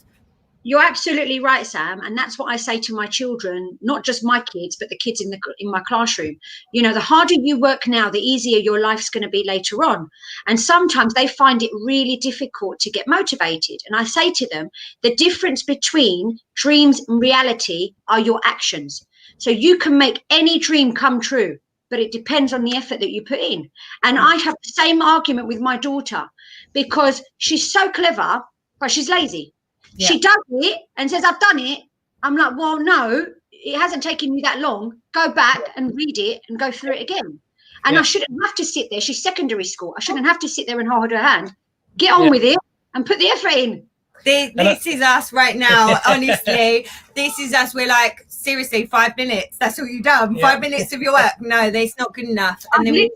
You're absolutely right, Sam. And that's what I say to my children, not just my kids, but the kids in my classroom. The harder you work now, the easier your life's going to be later on. And sometimes they find it really difficult to get motivated. And I say to them, the difference between dreams and reality are your actions. So you can make any dream come true, but it depends on the effort that you put in. And I have the same argument with my daughter, because she's so clever, but she's lazy. Yeah. She does it and says, I've done it. I'm like, well, no, it hasn't taken you that long. Go back and read it and go through it again. And I shouldn't have to sit there. She's secondary school. I shouldn't have to sit there and hold her hand. Get on with it and put the effort in. This is us right now, honestly. This is us. We're like, seriously, 5 minutes. That's all you've done. Yeah. 5 minutes of your work. No, that's not good enough. And then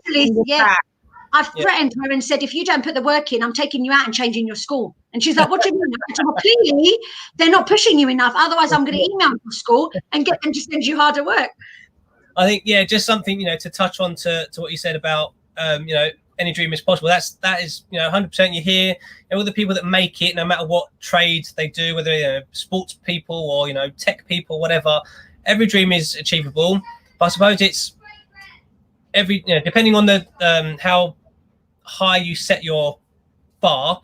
I've threatened her and said, if you don't put the work in, I'm taking you out and changing your school. And she's like, what do you mean? I said, well, clearly, they're not pushing you enough. Otherwise, I'm going to email your school and get them to send you harder work. I think, just something, to touch on to what you said about, any dream is possible. That is 100% you hear, all the people that make it, no matter what trade they do, whether they're sports people or, tech people, whatever, every dream is achievable. But I suppose it's depending on the how high you set your bar,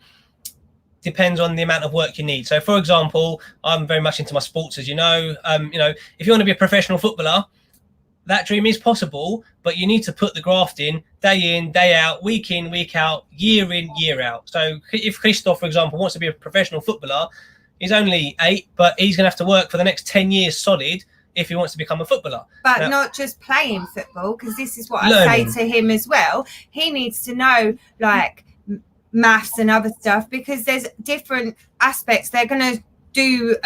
depends on the amount of work you need. So, for example, I'm very much into my sports, as you know. If you want to be a professional footballer, that dream is possible, but you need to put the graft in, day out, week in, week out, year in, year out. So if Christoph, for example, wants to be a professional footballer, he's only 8, but he's going to have to work for the next 10 years solid if he wants to become a footballer. But now, not just playing football, because this is what learning. I say to him as well. He needs to know, like, maths and other stuff, because there's different aspects. They're going to do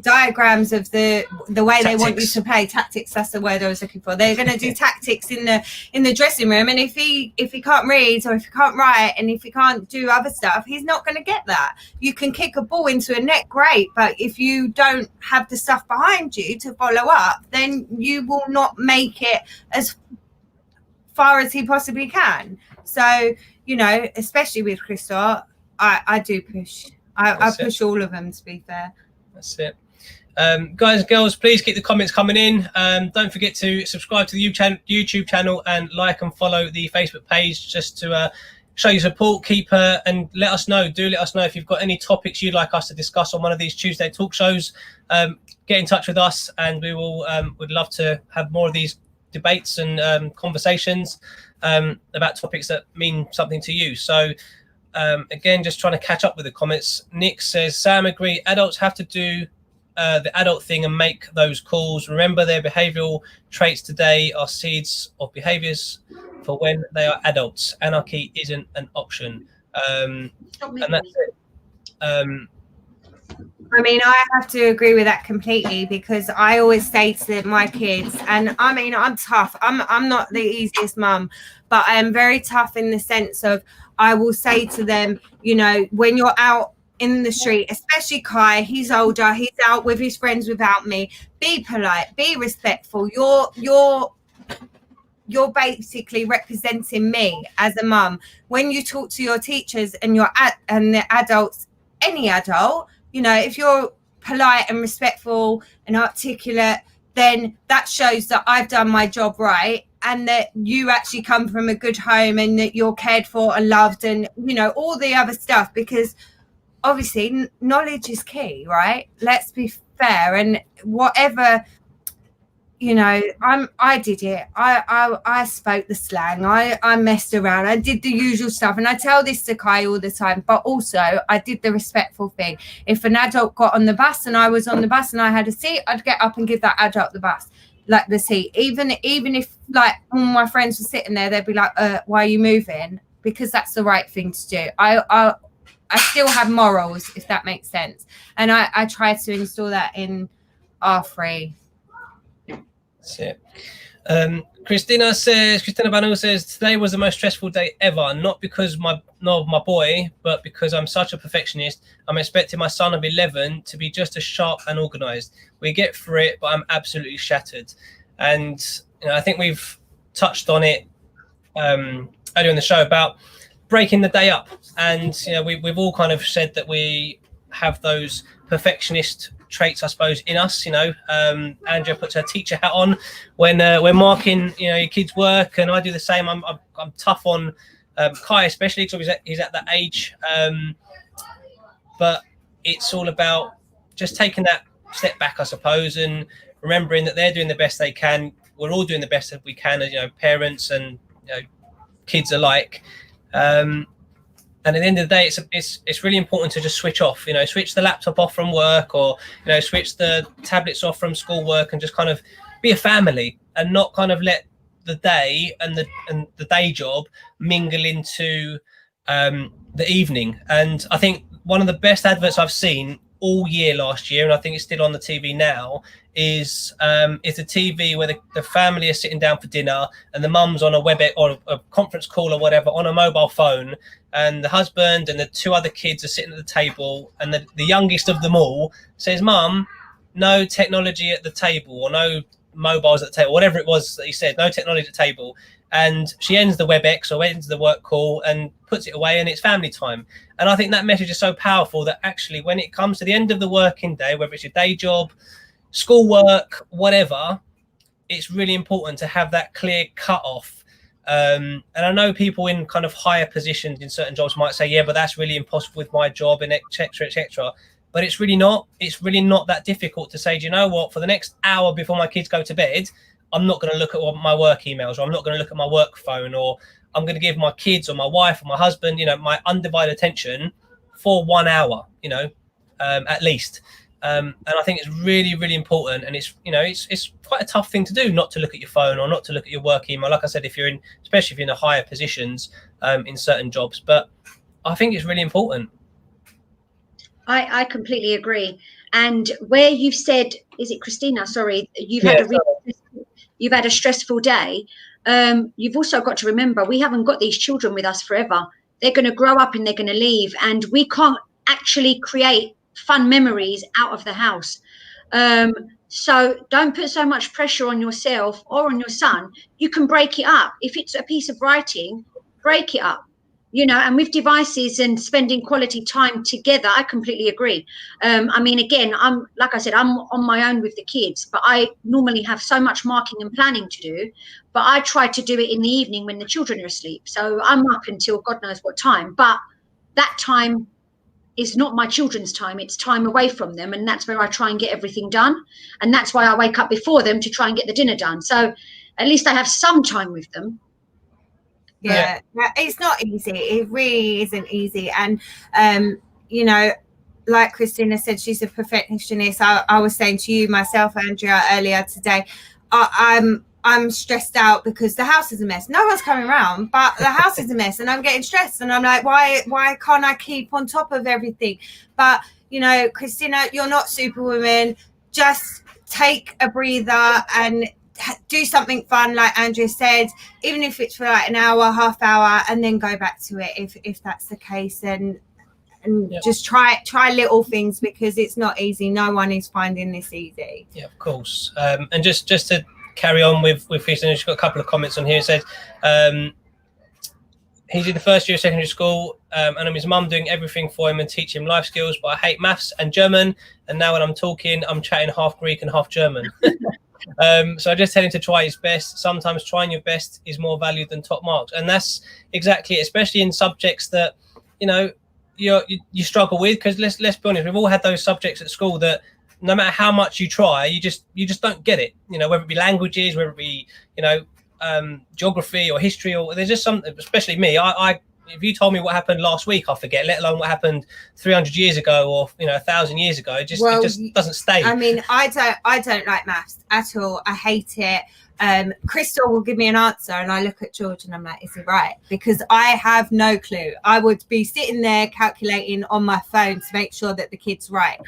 diagrams of the way they want you to play. Tactics, that's the word I was looking for. They're going to do tactics in the dressing room, and if he can't read, or if he can't write, and if he can't do other stuff, he's not going to get that. You can kick a ball into a net, great, but if you don't have the stuff behind you to follow up, then you will not make it as far as he possibly can. So, you know, especially with Christoph, I do push. I push all of them, to be fair. That's it. Guys and girls, please keep the comments coming in. Don't forget to subscribe to the YouTube channel and like and follow the Facebook page, just to show your support. And let us know. Do let us know if you've got any topics you'd like us to discuss on one of these Tuesday talk shows. Get in touch with us, and we will would love to have more of these debates and conversations about topics that mean something to you. So again, just trying to catch up with the comments. Nick says, Sam, agree, adults have to do the adult thing and make those calls. Remember, their behavioral traits today are seeds of behaviors for when they are adults. Anarchy isn't an option. And that's it. I mean, I have to agree with that completely, because I always say to my kids, and I mean, I'm tough. I'm not the easiest mum, but I am very tough in the sense of, I will say to them, you know, when you're out in the street, especially Kai, he's older, he's out with his friends without me, be polite, be respectful. You're basically representing me as a mum. When you talk to your teachers and and the adults, any adult, you know, if you're polite and respectful and articulate, then that shows that I've done my job right, and that you actually come from a good home, and that you're cared for and loved, and, you know, all the other stuff, because obviously knowledge is key, right? Let's be fair. And whatever, you know, I did it. I spoke the slang. I messed around. I did the usual stuff. And I tell this to Kai all the time, but also I did the respectful thing. If an adult got on the bus and I was on the bus and I had a seat, I'd get up and give that adult the bus, like the seat. Even if like all my friends were sitting there, they'd be like, why are you moving? Because that's the right thing to do. I still have morals, if that makes sense. And I try to install that in R3. That's it. Christina Banu says, today was the most stressful day ever, not because of my boy, but because I'm such a perfectionist. I'm expecting my son of 11 to be just as sharp and organized. We get through it, but I'm absolutely shattered. And you know, I think we've touched on it earlier in the show about breaking the day up. And you know, we've all kind of said that we have those perfectionist traits, I suppose, in us. You know, Andrea puts her teacher hat on when marking, you know, your kids' work, and I do the same. I'm tough on Kai, especially because he's at that age. But it's all about just taking that step back, I suppose, and remembering that they're doing the best they can. We're all doing the best that we can, as you know, parents and, you know, kids alike. And at the end of the day, it's really important to just switch off, you know, switch the laptop off from work, or, you know, switch the tablets off from schoolwork, and just kind of be a family, and not kind of let the day and the day job mingle into the evening. And I think one of the best adverts I've seen all year last year, and I think it's still on the TV now, is the TV where the family are sitting down for dinner, and the mum's on a WebEx or a conference call or whatever on a mobile phone, and the husband and the 2 other kids are sitting at the table, and the youngest of them all says, "Mum, no technology at the table," or "No mobiles at the table," whatever it was that he said, "No technology at the table." And she ends the WebEx or ends the work call and puts it away, and it's family time. And I think that message is so powerful that actually when it comes to the end of the working day, whether it's your day job, schoolwork, whatever, it's really important to have that clear cut off. And I know people in kind of higher positions in certain jobs might say, yeah, but that's really impossible with my job, and et cetera. But it's really not. It's really not that difficult to say, do you know what, for the next hour before my kids go to bed, I'm not going to look at my work emails, or I'm not going to look at my work phone, or I'm going to give my kids or my wife or my husband, my undivided attention for 1 hour, at least. And I think it's really, really important. And it's quite a tough thing to do, not to look at your phone or not to look at your work email. Like I said, especially if you're in the higher positions in certain jobs, but I think it's really important. I completely agree. And where you've said, is it Christina? Sorry, you've had a stressful day. You've also got to remember, we haven't got these children with us forever. They're going to grow up and they're going to leave, and we can't actually create fun memories out of the house. So don't put so much pressure on yourself or on your son. You can break it up. If it's a piece of writing, break it up. And with devices and spending quality time together, I completely agree. I mean, again, I'm on my own with the kids, but I normally have so much marking and planning to do. But I try to do it in the evening when the children are asleep. So I'm up until God knows what time. But that time is not my children's time. It's time away from them. And that's where I try and get everything done. And that's why I wake up before them to try and get the dinner done. So at least I have some time with them. Yeah, it's not easy. It really isn't easy. And, like Christina said, she's a perfectionist. I was saying to you, myself, Andrea, earlier today, I'm stressed out because the house is a mess. No one's coming around, but the house is a mess and I'm getting stressed. And I'm like, why can't I keep on top of everything? But, Christina, you're not Superwoman. Just take a breather and do something fun, like Andrea said, even if it's for like an hour, half hour, and then go back to it if that's the case, and just try little things, because it's not easy. No one is finding this easy. Yeah, of course. And just to carry on with Christina, she's got a couple of comments on here. It said he's in the first year of secondary school, and his mum doing everything for him and teach him life skills, but I hate maths and German, and now when I'm talking, I'm chatting half Greek and half German. So I just tell him to try his best. Sometimes trying your best is more valued than top marks, and that's exactly it, especially in subjects that you struggle with, because let's be honest, we've all had those subjects at school that no matter how much you try, you just don't get it, whether it be languages, whether it be geography or history, or there's just something, especially me, I if you told me what happened last week, I forget, let alone what happened 300 years ago or 1,000 years ago. It just doesn't stay. I mean, I don't like maths at all. I hate it. Crystal will give me an answer and I look at George and I'm like, is he right? Because I have no clue. I would be sitting there calculating on my phone to make sure that the kid's right.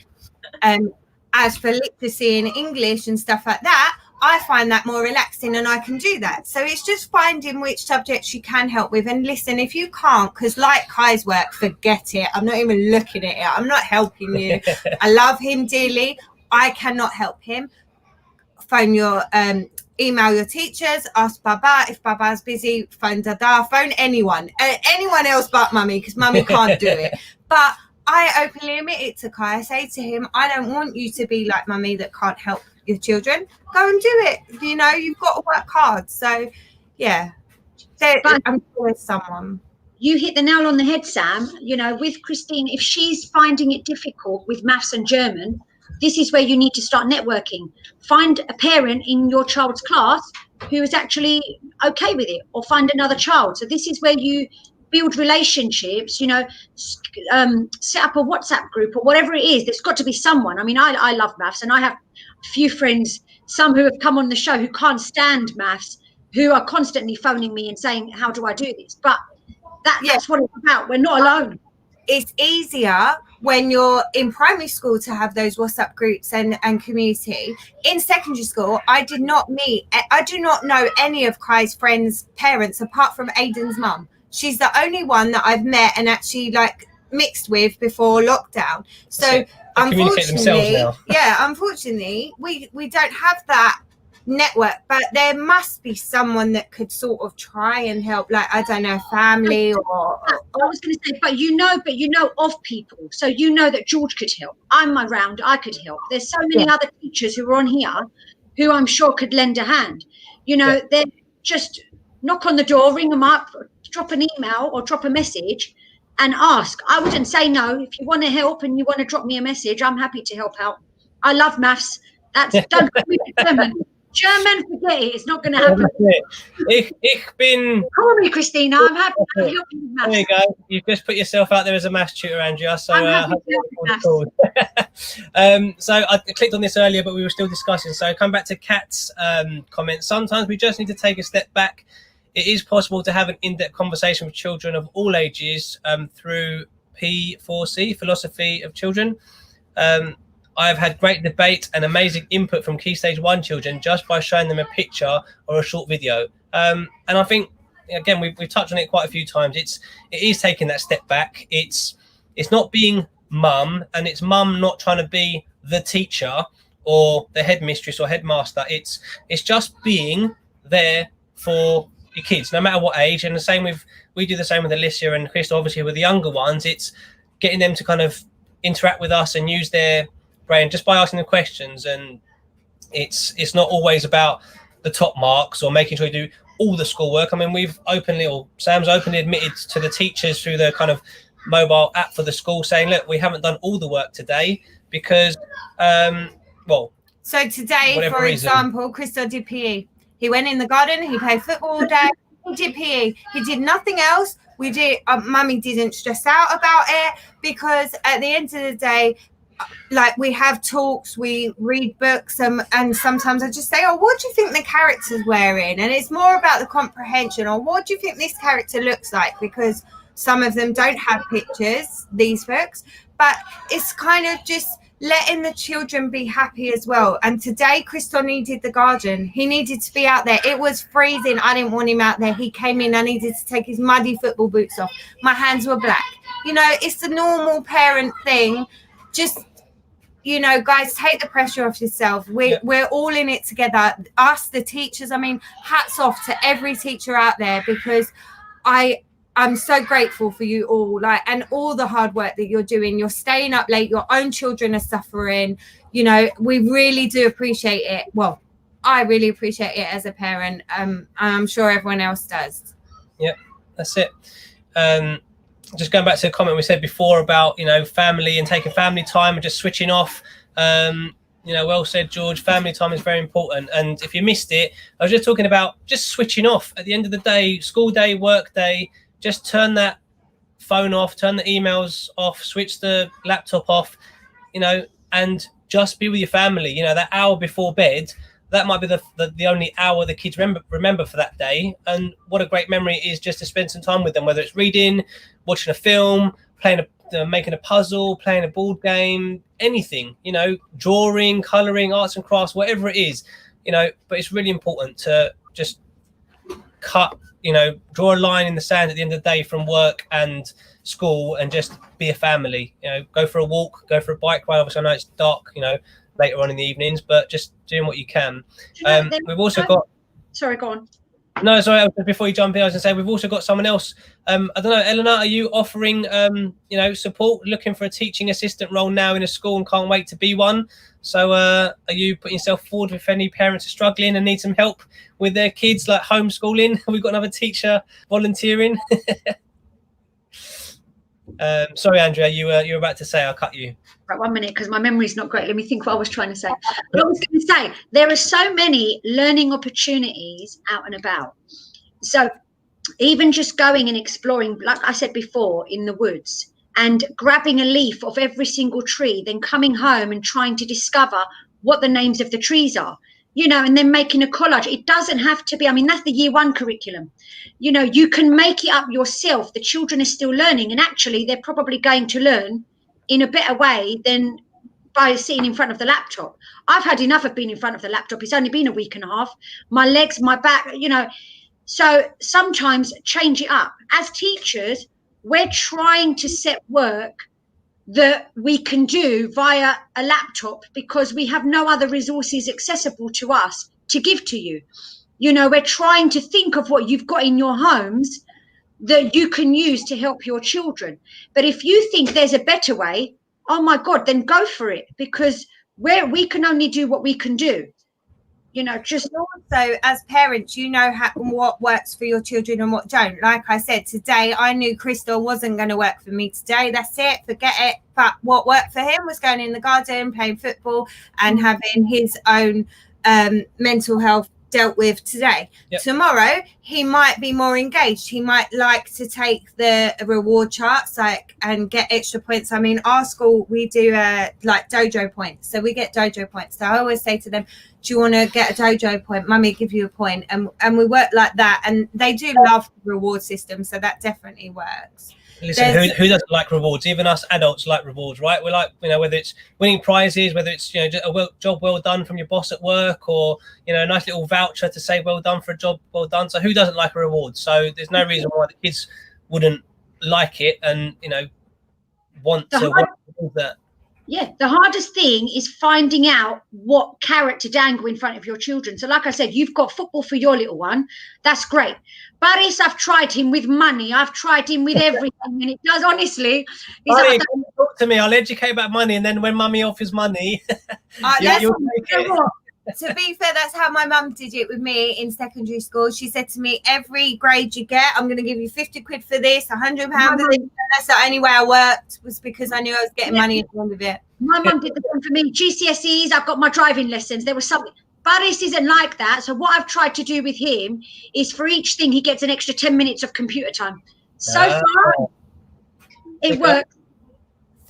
As for literacy in English and stuff like that, I find that more relaxing and I can do that. So it's just finding which subjects you can help with. And listen, if you can't, because like Kai's work, forget it. I'm not even looking at it. I'm not helping you. I love him dearly. I cannot help him. Phone your email your teachers, ask Baba. If Baba's busy, phone Dada, phone anyone else but Mummy, because Mummy can't do it. But I openly admit it to Kai. I say to him, I don't want you to be like Mummy that can't help your children. Go and do it. You've got to work hard. So yeah, I'm sure there's someone. You hit the nail on the head, Sam. With Christine, if she's finding it difficult with maths and German, this is where you need to start networking. Find a parent in your child's class who is actually okay with it, or find another child. So this is where you build relationships, set up a WhatsApp group or whatever it is. There's got to be someone. I mean, I love maths, and I have a few friends, some who have come on the show who can't stand maths, who are constantly phoning me and saying, how do I do this? But that's what it's about. We're not alone. It's easier when you're in primary school to have those WhatsApp groups and community. In secondary school, I do not know any of Kai's friends' parents apart from Aiden's mum. She's the only one that I've met and actually mixed with before lockdown. So unfortunately, we don't have that network, but there must be someone that could sort of try and help, like, I don't know, family or I was going to say, but you know of people, so that George could help. I'm around, I could help. There's so many other teachers who are on here who I'm sure could lend a hand. They're just knock on the door, ring them up, drop an email or drop a message and ask. I wouldn't say no. If you want to help and you want to drop me a message, I'm happy to help out. I love maths. That's done. German, forget it. It's not going to happen. Ich bin. Call me, Christina. I'm happy to help you with maths. There you go. You've just put yourself out there as a maths tutor, Andrea. So, I'm happy to help you with so I clicked on this earlier, but we were still discussing. So come back to Kat's comment. Sometimes we just need to take a step back. It is possible to have an in-depth conversation with children of all ages through P4C, Philosophy of Children. I've had great debate and amazing input from Key Stage 1 children just by showing them a picture or a short video. And I think, again, we've touched on it quite a few times. It is taking that step back. It's not being mum, and it's mum not trying to be the teacher or the headmistress or headmaster. It's just being there for your kids, no matter what age. And the same we do the same with Alicia and Chris, obviously with the younger ones. It's getting them to kind of interact with us and use their brain just by asking them questions. And it's not always about the top marks or making sure you do all the schoolwork. I mean, Sam's openly admitted to the teachers through the kind of mobile app for the school saying, look, we haven't done all the work today because, So today, for example, Christo did PE. He went in the garden, he played football all day, he did PE. He did nothing else. Mummy didn't stress out about it because at the end of the day, like we have talks, we read books, and sometimes I just say, oh, what do you think the character's wearing? And it's more about the comprehension, or what do you think this character looks like? Because some of them don't have pictures, these books, but it's kind of just letting the children be happy as well. And today, Christo needed the garden. He needed to be out there. It was freezing. I didn't want him out there. He came in. I needed to take his muddy football boots off. My hands were black. You know, it's the normal parent thing. Just, you know, guys, take the pressure off yourself. We're all in it together. Us, the teachers. I mean, hats off to every teacher out there, because I'm so grateful for you all, and all the hard work that you're doing. You're staying up late. Your own children are suffering. You know, we really do appreciate it. Well, I really appreciate it as a parent. And I'm sure everyone else does. Yeah, that's it. Just going back to the comment we said before about, you know, family and taking family time and just switching off. You know, well said, George. Family time is very important. And if you missed it, I was just talking about just switching off at the end of the day, school day, work day. Just turn that phone off, turn the emails off, switch the laptop off, you know, and just be with your family. You know, that hour before bed, that might be the only hour the kids remember for that day. And what a great memory it is just to spend some time with them, whether it's reading, watching a film, making a puzzle, playing a board game, anything, you know, drawing, colouring, arts and crafts, whatever it is, you know. But it's really important to just draw a line in the sand at the end of the day from work and school and just be a family. You know, go for a walk, go for a bike ride. Obviously, I know it's dark, you know, later on in the evenings, but just doing what you can. We've also got... Sorry, go on. No, sorry, before you jump in, I was going to say, we've also got someone else. I don't know, Eleanor, are you offering, support, looking for a teaching assistant role now in a school and can't wait to be one? So are you putting yourself forward if any parents are struggling and need some help with their kids, like homeschooling? We've got another teacher volunteering. Sorry, Andrea, you were about to say, I'll cut you. Right, 1 minute, because my memory's not great. Let me think what I was trying to say. But I was going to say, there are so many learning opportunities out and about. So even just going and exploring, like I said before, in the woods, and grabbing a leaf of every single tree, then coming home and trying to discover what the names of the trees are, you know, and then making a collage. It doesn't have to be, I mean, that's the year 1 curriculum. You know, you can make it up yourself. The children are still learning, and actually they're probably going to learn in a better way than by sitting in front of the laptop. I've had enough of being in front of the laptop. It's only been a week and a half. My legs, my back, you know. So sometimes change it up. As teachers, we're trying to set work that we can do via a laptop because we have no other resources accessible to us to give to you. You know, we're trying to think of what you've got in your homes that you can use to help your children. But if you think there's a better way, oh my God, then go for it, because we can only do what we can do. You know, just also as parents, you know what works for your children and what don't. Like I said, today I knew Crystal wasn't going to work for me today. That's it, forget it. But what worked for him was going in the garden, playing football, and having his own mental health dealt with today. Yep. Tomorrow he might be more engaged. He might like to take the reward charts and get extra points. I mean, our school, we do like dojo points, so we get dojo points. So I always say to them, do you want to get a dojo point? Mummy give you a point. And we work like that, and they do love the reward system, so that definitely works. Listen, who doesn't like rewards? Even us adults like rewards, right? We like, whether it's winning prizes, whether it's, job well done from your boss at work, or, a nice little voucher to say well done for a job well done. So who doesn't like a reward? So there's no reason why the kids wouldn't like it and, want to do that. Yeah, the hardest thing is finding out what carrot to dangle in front of your children. So like I said, you've got football for your little one. That's great. Baris, I've tried him with money. I've tried him with everything. And it does, honestly. Honey, talk to me. I'll educate about money. And then when mummy offers money, you'll take it. To be fair, that's how my mum did it with me in secondary school. She said to me, every grade you get, I'm going to give you 50 quid for this, £100 for this. And that's the only way I worked, was because I knew I was getting money at the end of it. My mum did the same for me. GCSEs, I've got my driving lessons. There was something. Baris isn't like that. So what I've tried to do with him is for each thing, he gets an extra 10 minutes of computer time. So far, it works.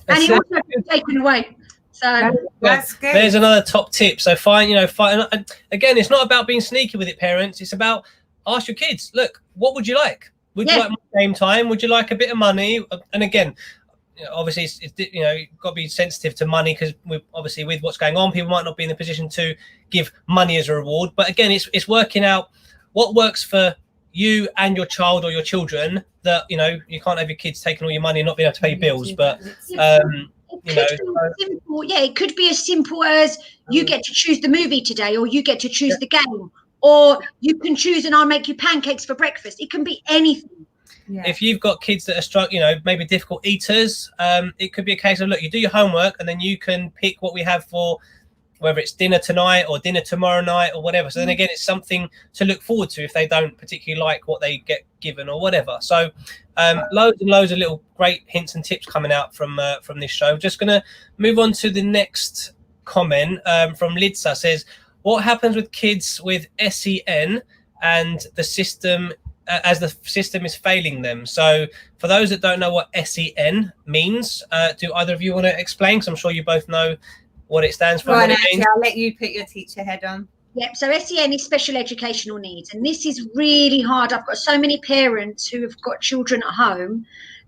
And he also gets taken away. So that's good. There's another top tip. So again, it's not about being sneaky with it, parents. It's about ask your kids, look, what would you like? Would you like more game time? Would you like a bit of money? And again, obviously, you've got to be sensitive to money, because obviously with what's going on, people might not be in the position to give money as a reward. But again, it's working out what works for you and your child or your children. That you can't have your kids taking all your money and not being able to pay your bills. But it could be as simple as you get to choose the movie today, or you get to choose the game, or you can choose and I'll make you pancakes for breakfast. It can be anything. Yeah. If you've got kids that are struggling, maybe difficult eaters, it could be a case of, look, you do your homework and then you can pick what we have for, whether it's dinner tonight or dinner tomorrow night or whatever. So then again, it's something to look forward to if they don't particularly like what they get given or whatever. So loads and loads of little great hints and tips coming out from this show. Just going to move on to the next comment from Lidsa. Says, what happens with kids with SEN and the system as the system is failing them? So for those that don't know what SEN means, do either of you want to explain? Because I'm sure you both know what it stands for. Right, actually, I'll let you put your teacher head on. Yep. So SEN is special educational needs, and this is really hard. I've got so many parents who have got children at home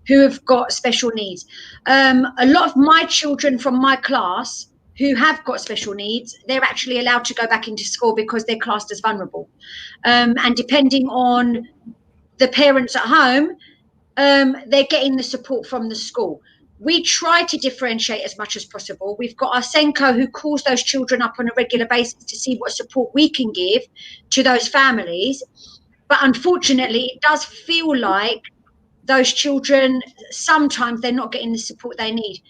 who have got special needs. A lot of my children from my class who have got special needs, they're actually allowed to go back into school because they're classed as vulnerable. And depending on the parents at home, they're getting the support from the school. We try to differentiate as much as possible. We've got our Senko who calls those children up on a regular basis to see what support we can give to those families. But unfortunately, it does feel like those children, sometimes they're not getting the support they need.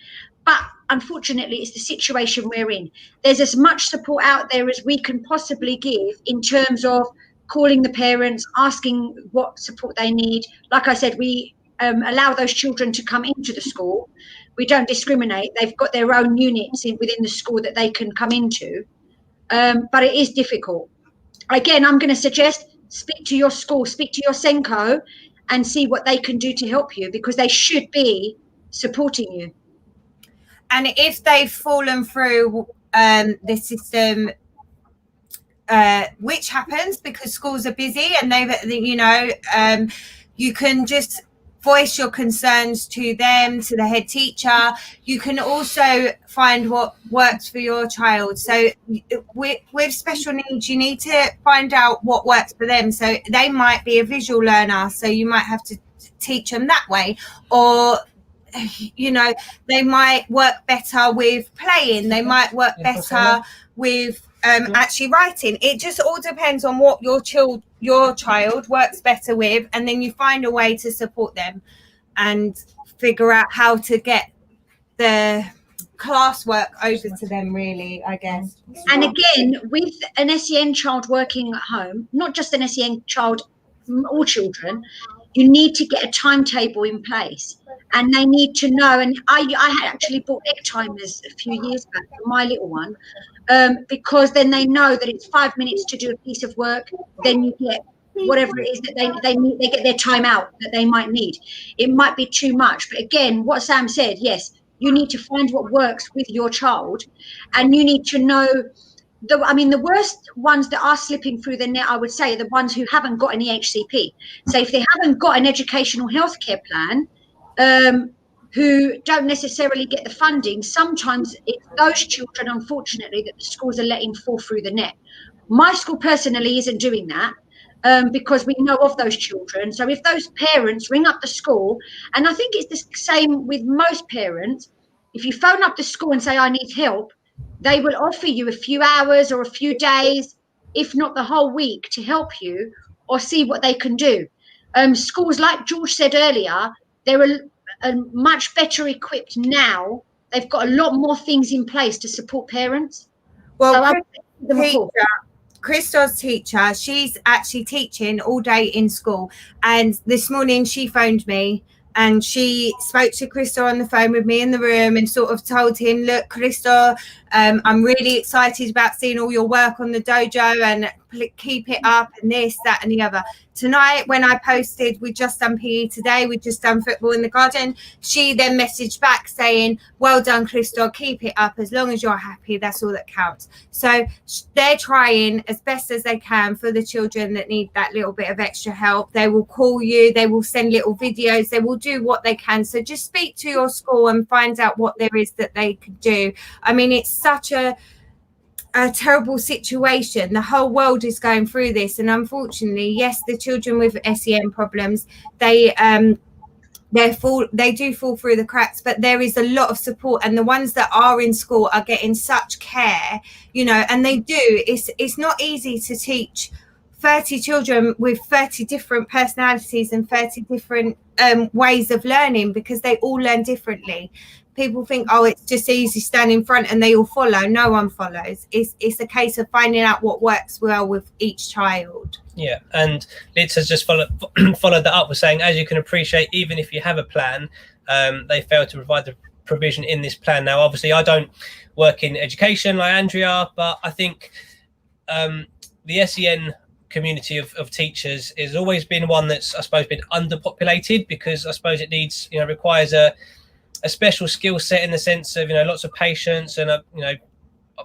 But unfortunately, it's the situation we're in. There's as much support out there as we can possibly give in terms of calling the parents, asking what support they need. Like I said, we allow those children to come into the school. We don't discriminate. They've got their own units within the school that they can come into. But it is difficult. Again, I'm going to suggest speak to your school, speak to your Senko and see what they can do to help you, because they should be supporting you. And if they've fallen through the system, which happens because schools are busy and you can just voice your concerns to them, to the head teacher. You can also find what works for your child. So with special needs, you need to find out what works for them. So they might be a visual learner, so you might have to teach them that way, or they might work better with playing. They might work better with actually writing. It just all depends on what your child works better with, and then you find a way to support them and figure out how to get the classwork over to them, really, I guess. And again, with an SEN child working at home, not just an SEN child, all children, you need to get a timetable in place. and they need to know. And I had actually bought egg timers a few years back for my little one, because then they know that it's 5 minutes to do a piece of work. Then you get whatever it is that they need. They get their time out that they might need. It might be too much, but again, what Sam said, yes, you need to find what works with your child, and you need to know. The worst ones that are slipping through the net, I would say, are the ones who haven't got any HCP. So if they haven't got an educational healthcare plan, who don't necessarily get the funding, sometimes it's those children, unfortunately, that the schools are letting fall through the net. My school personally isn't doing that, because we know of those children. So if those parents ring up the school, and I think it's the same with most parents, if you phone up the school and say, I need help, they will offer you a few hours or a few days, if not the whole week, to help you or see what they can do. Schools, like George said earlier, they're much better equipped now. They've got a lot more things in place to support parents. Well, so I give them a call. Christo's teacher, she's actually teaching all day in school. And this morning she phoned me and she spoke to Christo on the phone with me in the room and sort of told him, look, Christo, I'm really excited about seeing all your work on the dojo, and keep it up, and this, that, and the other. Tonight, when I posted, we just done PE today, we just done football in the garden, she then messaged back saying, well done, Christo, keep it up. As long as you're happy, that's all that counts. So they're trying as best as they can for the children that need that little bit of extra help. They will call you, they will send little videos, they will do what they can. So just speak to your school and find out what there is that they could do. I mean, it's such a terrible situation. The whole world is going through this, and unfortunately, yes, the children with SEN problems, they do fall through the cracks, but there is a lot of support, and the ones that are in school are getting such care, and they do. It's not easy to teach 30 children with 30 different personalities and 30 different ways of learning, because they all learn differently. People think, oh, it's just easy, stand in front and they all follow. No one follows. It's a case of finding out what works well with each child. Yeah, and Liz has just followed that up with saying, as you can appreciate, even if you have a plan, they fail to provide the provision in this plan. Now, obviously, I don't work in education like Andrea, but I think the SEN community of teachers has always been one that's, I suppose, been underpopulated, because I suppose it needs, requires a special skill set, in the sense of, lots of patience, and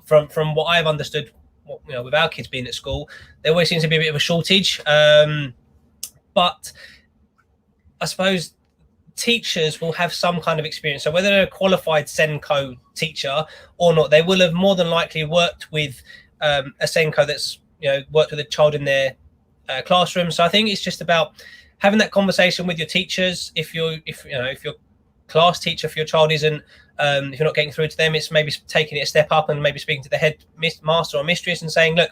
from what I've understood, with our kids being at school, there always seems to be a bit of a shortage. But I suppose teachers will have some kind of experience. So whether they're a qualified SENCO teacher or not, they will have more than likely worked with a SENCO that's worked with a child in their classroom. So I think it's just about having that conversation with your teachers. If your class teacher for your child isn't, if you're not getting through to them, it's maybe taking it a step up and maybe speaking to the head master or mistress and saying, look,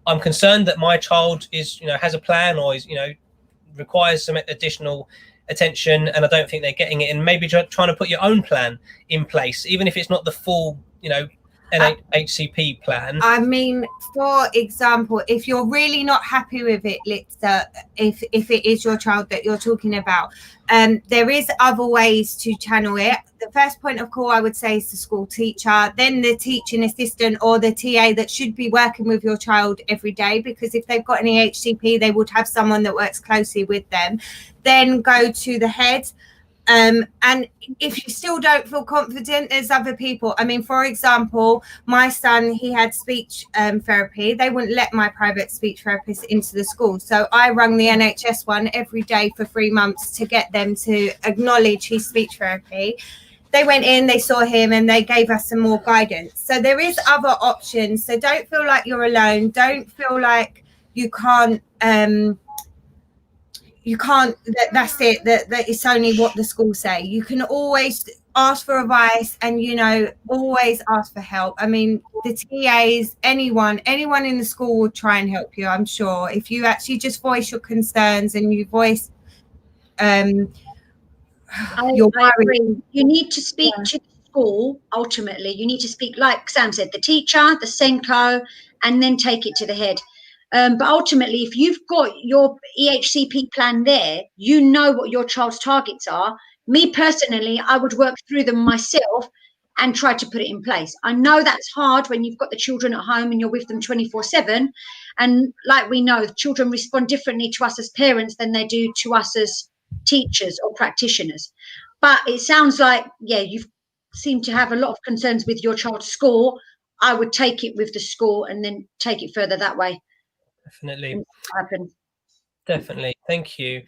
I'm concerned that my child is, has a plan, or is, requires some additional attention, and I don't think they're getting it. And maybe trying to put your own plan in place, even if it's not the full, HCP plan. I mean, for example, if you're really not happy with it, if it is your child that you're talking about, there is other ways to channel it. The first point of call, I would say, is the school teacher, then the teaching assistant or the TA that should be working with your child every day, because if they've got any HCP, they would have someone that works closely with them. Then go to the head. And if you still don't feel confident, there's other people. I mean, for example, my son, he had speech therapy. They wouldn't let my private speech therapist into the school. So I rang the NHS one every day for 3 months to get them to acknowledge his speech therapy. They went in, they saw him, and they gave us some more guidance. So there is other options. So don't feel like you're alone. Don't feel like you can't, that's it, that it's only what the schools say. You can always ask for advice, and always ask for help. I mean, the TAs, anyone in the school will try and help you, I'm sure, if you actually just voice your concerns and you voice your worry. You need to speak to the school. Ultimately, you need to speak, like Sam said, the teacher, the SENCO, and then take it to the head. But ultimately, if you've got your EHCP plan there, you know what your child's targets are. Me personally, I would work through them myself and try to put it in place. I know that's hard when you've got the children at home and you're with them 24/7. And like we know, children respond differently to us as parents than they do to us as teachers or practitioners. But it sounds like, yeah, you seem to have a lot of concerns with your child's score. I would take it with the school and then take it further that way. Definitely. Happen. Definitely. Thank you.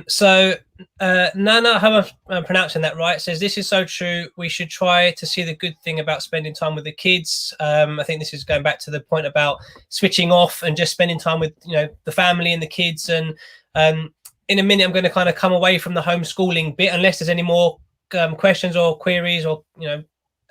So Nana, I hope I'm pronouncing that right, says, this is so true. We should try to see the good thing about spending time with the kids. I think this is going back to the point about switching off and just spending time with, the family and the kids. And in a minute, I'm going to kind of come away from the homeschooling bit, unless there's any more questions or queries or,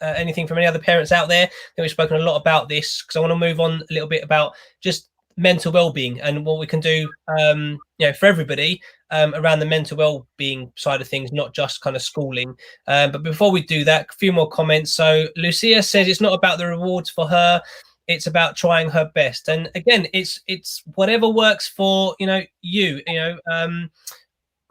anything from any other parents out there. I think we've spoken a lot about this, because I want to move on a little bit about just mental well-being and what we can do for everybody around the mental well-being side of things, not just kind of schooling. But before we do that, a few more comments. So Lucia says it's not about the rewards for her, it's about trying her best. And again, it's whatever works for you.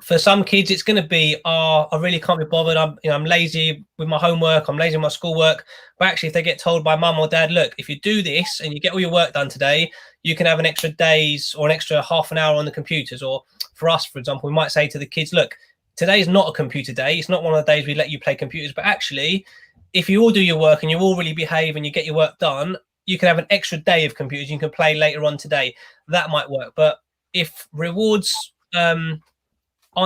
For some kids, it's going to be, I really can't be bothered. I'm lazy with my homework. I'm lazy with my schoolwork. But actually, if they get told by mum or dad, look, if you do this and you get all your work done today, you can have an extra days or an extra half an hour on the computers. Or for us, for example, we might say to the kids, look, today's not a computer day. It's not one of the days we let you play computers. But actually, if you all do your work and you all really behave and you get your work done, you can have an extra day of computers you can play later on today. That might work. But if rewards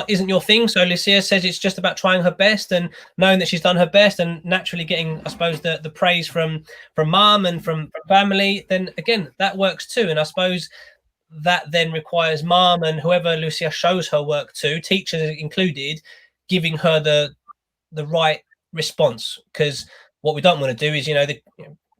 isn't your thing, so Lucia says it's just about trying her best and knowing that she's done her best and naturally getting, I suppose, the praise from mum and from family, then again, that works too. And I suppose that then requires mum and whoever Lucia shows her work to, teachers included, giving her the right response. Because what we don't want to do is,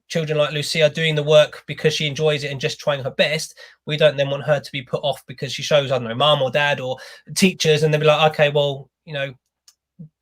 children like Lucia doing the work because she enjoys it and just trying her best. We don't then want her to be put off because she shows, I don't know, mum or dad or teachers, and they'll be like, okay, well,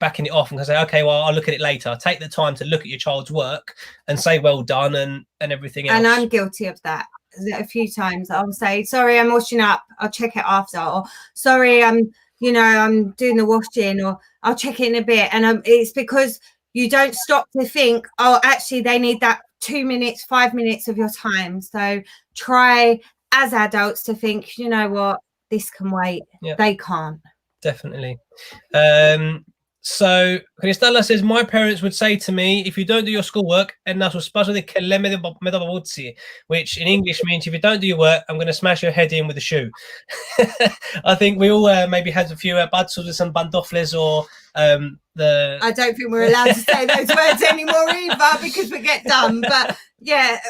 backing it off and say, okay, well, I'll look at it later. Take the time to look at your child's work and say, well done, and everything else. And I'm guilty of that a few times. I'll say, sorry, I'm washing up, I'll check it after, or sorry, I'm doing the washing, or I'll check it in a bit. And it's because you don't stop to think, oh, actually, they need that 2 minutes, 5 minutes of your time. So try as adults to think, you know what, this can wait. Yeah. They can't. Definitely. So Cristalla says, my parents would say to me, if you don't do your schoolwork, which in English means if you don't do your work, I'm going to smash your head in with a shoe. I think we all maybe had a few badsos and bandofles, or I don't think we're allowed to say those words anymore either, because we get done. But yeah,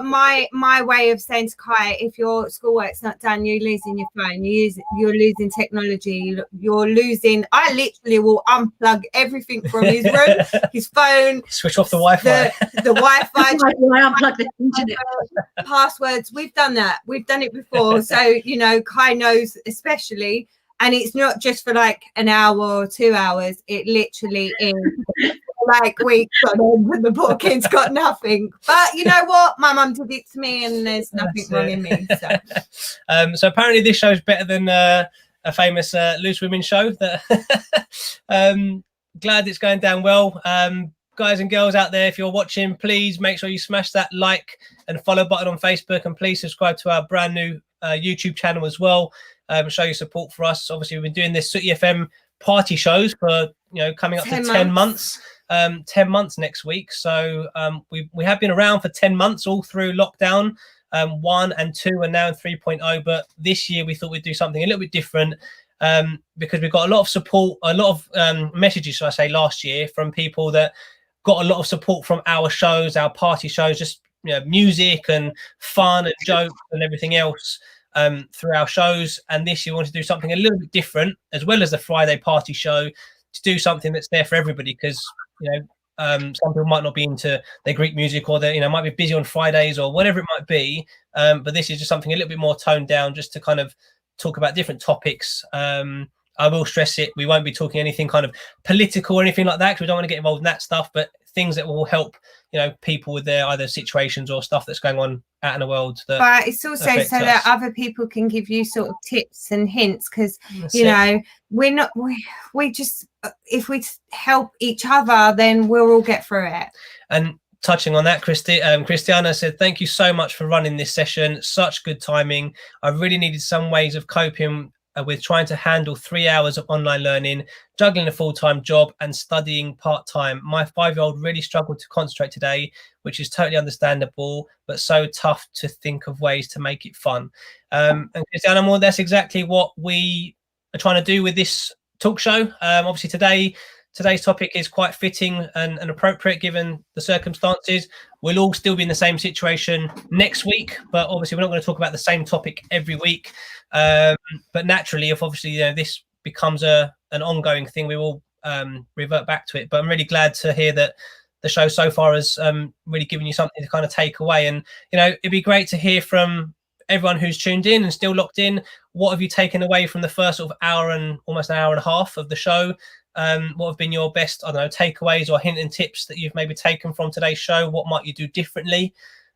my way of saying to Kai, if your schoolwork's not done, you're losing your phone, you're losing technology, you're losing. I literally will unplug everything from his room, his phone, switch off the Wi-Fi, the Wi-Fi, I unplug the internet, passwords. We've done that. We've done it before. So Kai knows, especially. And it's not just for like an hour or 2 hours. It literally is like weeks on end, the poor kid's got nothing. But you know what? My mum did it to me, and there's nothing wrong in me. So. So apparently this show's better than a famous Loose Women show. That glad it's going down well. Guys and girls out there, if you're watching, please make sure you smash that like and follow button on Facebook, and please subscribe to our brand new YouTube channel as well. Show your support for us. Obviously, we've been doing this Sooty FM party shows for coming up to 10 months. 10 months next week. So we have been around for 10 months all through lockdown 1 and 2, and now in 3.0. But this year we thought we'd do something a little bit different, because we got a lot of support, a lot of messages, should I say, last year from people that got a lot of support from our shows, our party shows, just music and fun and jokes and everything else. Through our shows, and this year we want to do something a little bit different, as well as the Friday party show, to do something that's there for everybody, because some people might not be into their Greek music, or they might be busy on Fridays or whatever it might be, but this is just something a little bit more toned down, just to kind of talk about different topics. I will stress it, we won't be talking anything kind of political or anything like that, because we don't want to get involved in that stuff, but things that will help, you know, people with their either situations or stuff that's going on out in the world. But it's also affects so us. that other people can give you sort of tips and hints, because That's you it. know, we just, if we help each other, then we'll all get through it. And touching on that, Christiana said, thank you so much for running this session. Such good timing. I really needed some ways of coping with trying to handle 3 hours of online learning, juggling a full-time job and studying part-time. My 5-year-old really struggled to concentrate today, which is totally understandable, but so tough to think of ways to make it fun. And Christiana, Moore, that's exactly what we are trying to do with this talk show. Obviously today's topic is quite fitting and appropriate given the circumstances. We'll all still be in the same situation next week, but obviously we're not going to talk about the same topic every week. But naturally, if obviously, you know, this becomes an ongoing thing, we will revert back to it. But I'm really glad to hear that the show so far has really given you something to kind of take away. And, you know, it'd be great to hear from everyone who's tuned in and still locked in. What have you taken away from the first sort of hour and almost an hour and a half of the show? What have been your best, I don't know, takeaways or hint and tips that you've maybe taken from today's show? What might you do differently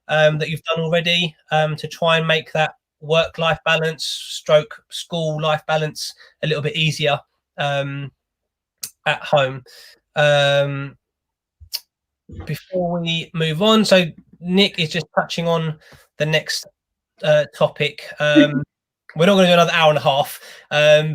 that you've done already to try and make that work-life balance stroke school life balance a little bit easier at home? Before we move on, so Nick is just touching on the next topic. We're not going to do another hour and a half,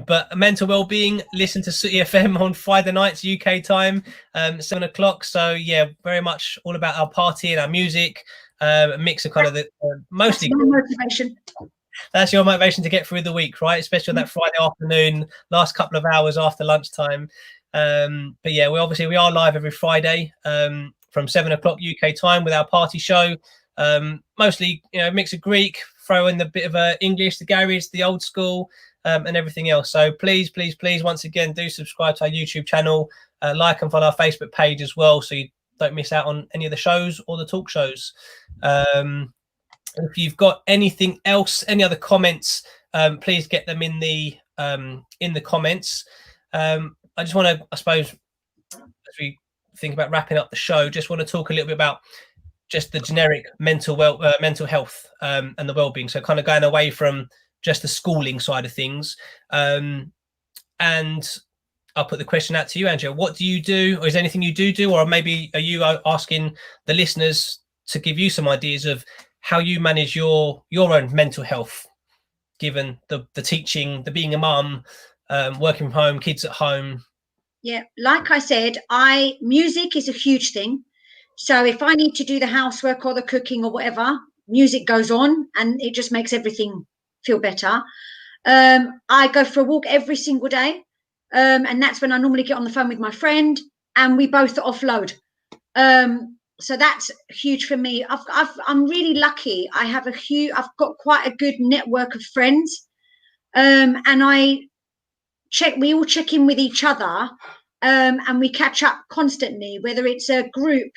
but mental well-being, listen to Sooty FM on Friday nights UK time, 7 o'clock. So yeah, very much all about our party and our music, a mix of kind of the mostly That's my motivation. That's your motivation to get through the week, right? Especially on that Friday afternoon, last couple of hours after lunchtime. But yeah, we are live every Friday from 7 o'clock UK time with our party show. Mostly, you know, mix of Greek, throw in the bit of English, the garage, the old school, and everything else. So please, once again, do subscribe to our YouTube channel, like and follow our Facebook page as well, so you don't miss out on any of the shows or the talk shows. If you've got anything else, any other comments, please get them in the comments. I just want to, I suppose, as we think about wrapping up the show, just want to talk a little bit about just the generic mental health and the well-being. So kind of going away from just the schooling side of things. And I'll put the question out to you, Angela. What do you do, or is there anything you do, or maybe are you asking the listeners to give you some ideas of how you manage your own mental health, given the teaching, the being a mum, working from home, kids at home? Yeah, like I said, music is a huge thing. So if I need to do the housework or the cooking or whatever, music goes on and it just makes everything feel better. I go for a walk every single day. And that's when I normally get on the phone with my friend and we both offload. So that's huge for me. I'm really lucky. I've got quite a good network of friends. And we all check in with each other. And we catch up constantly, whether it's a group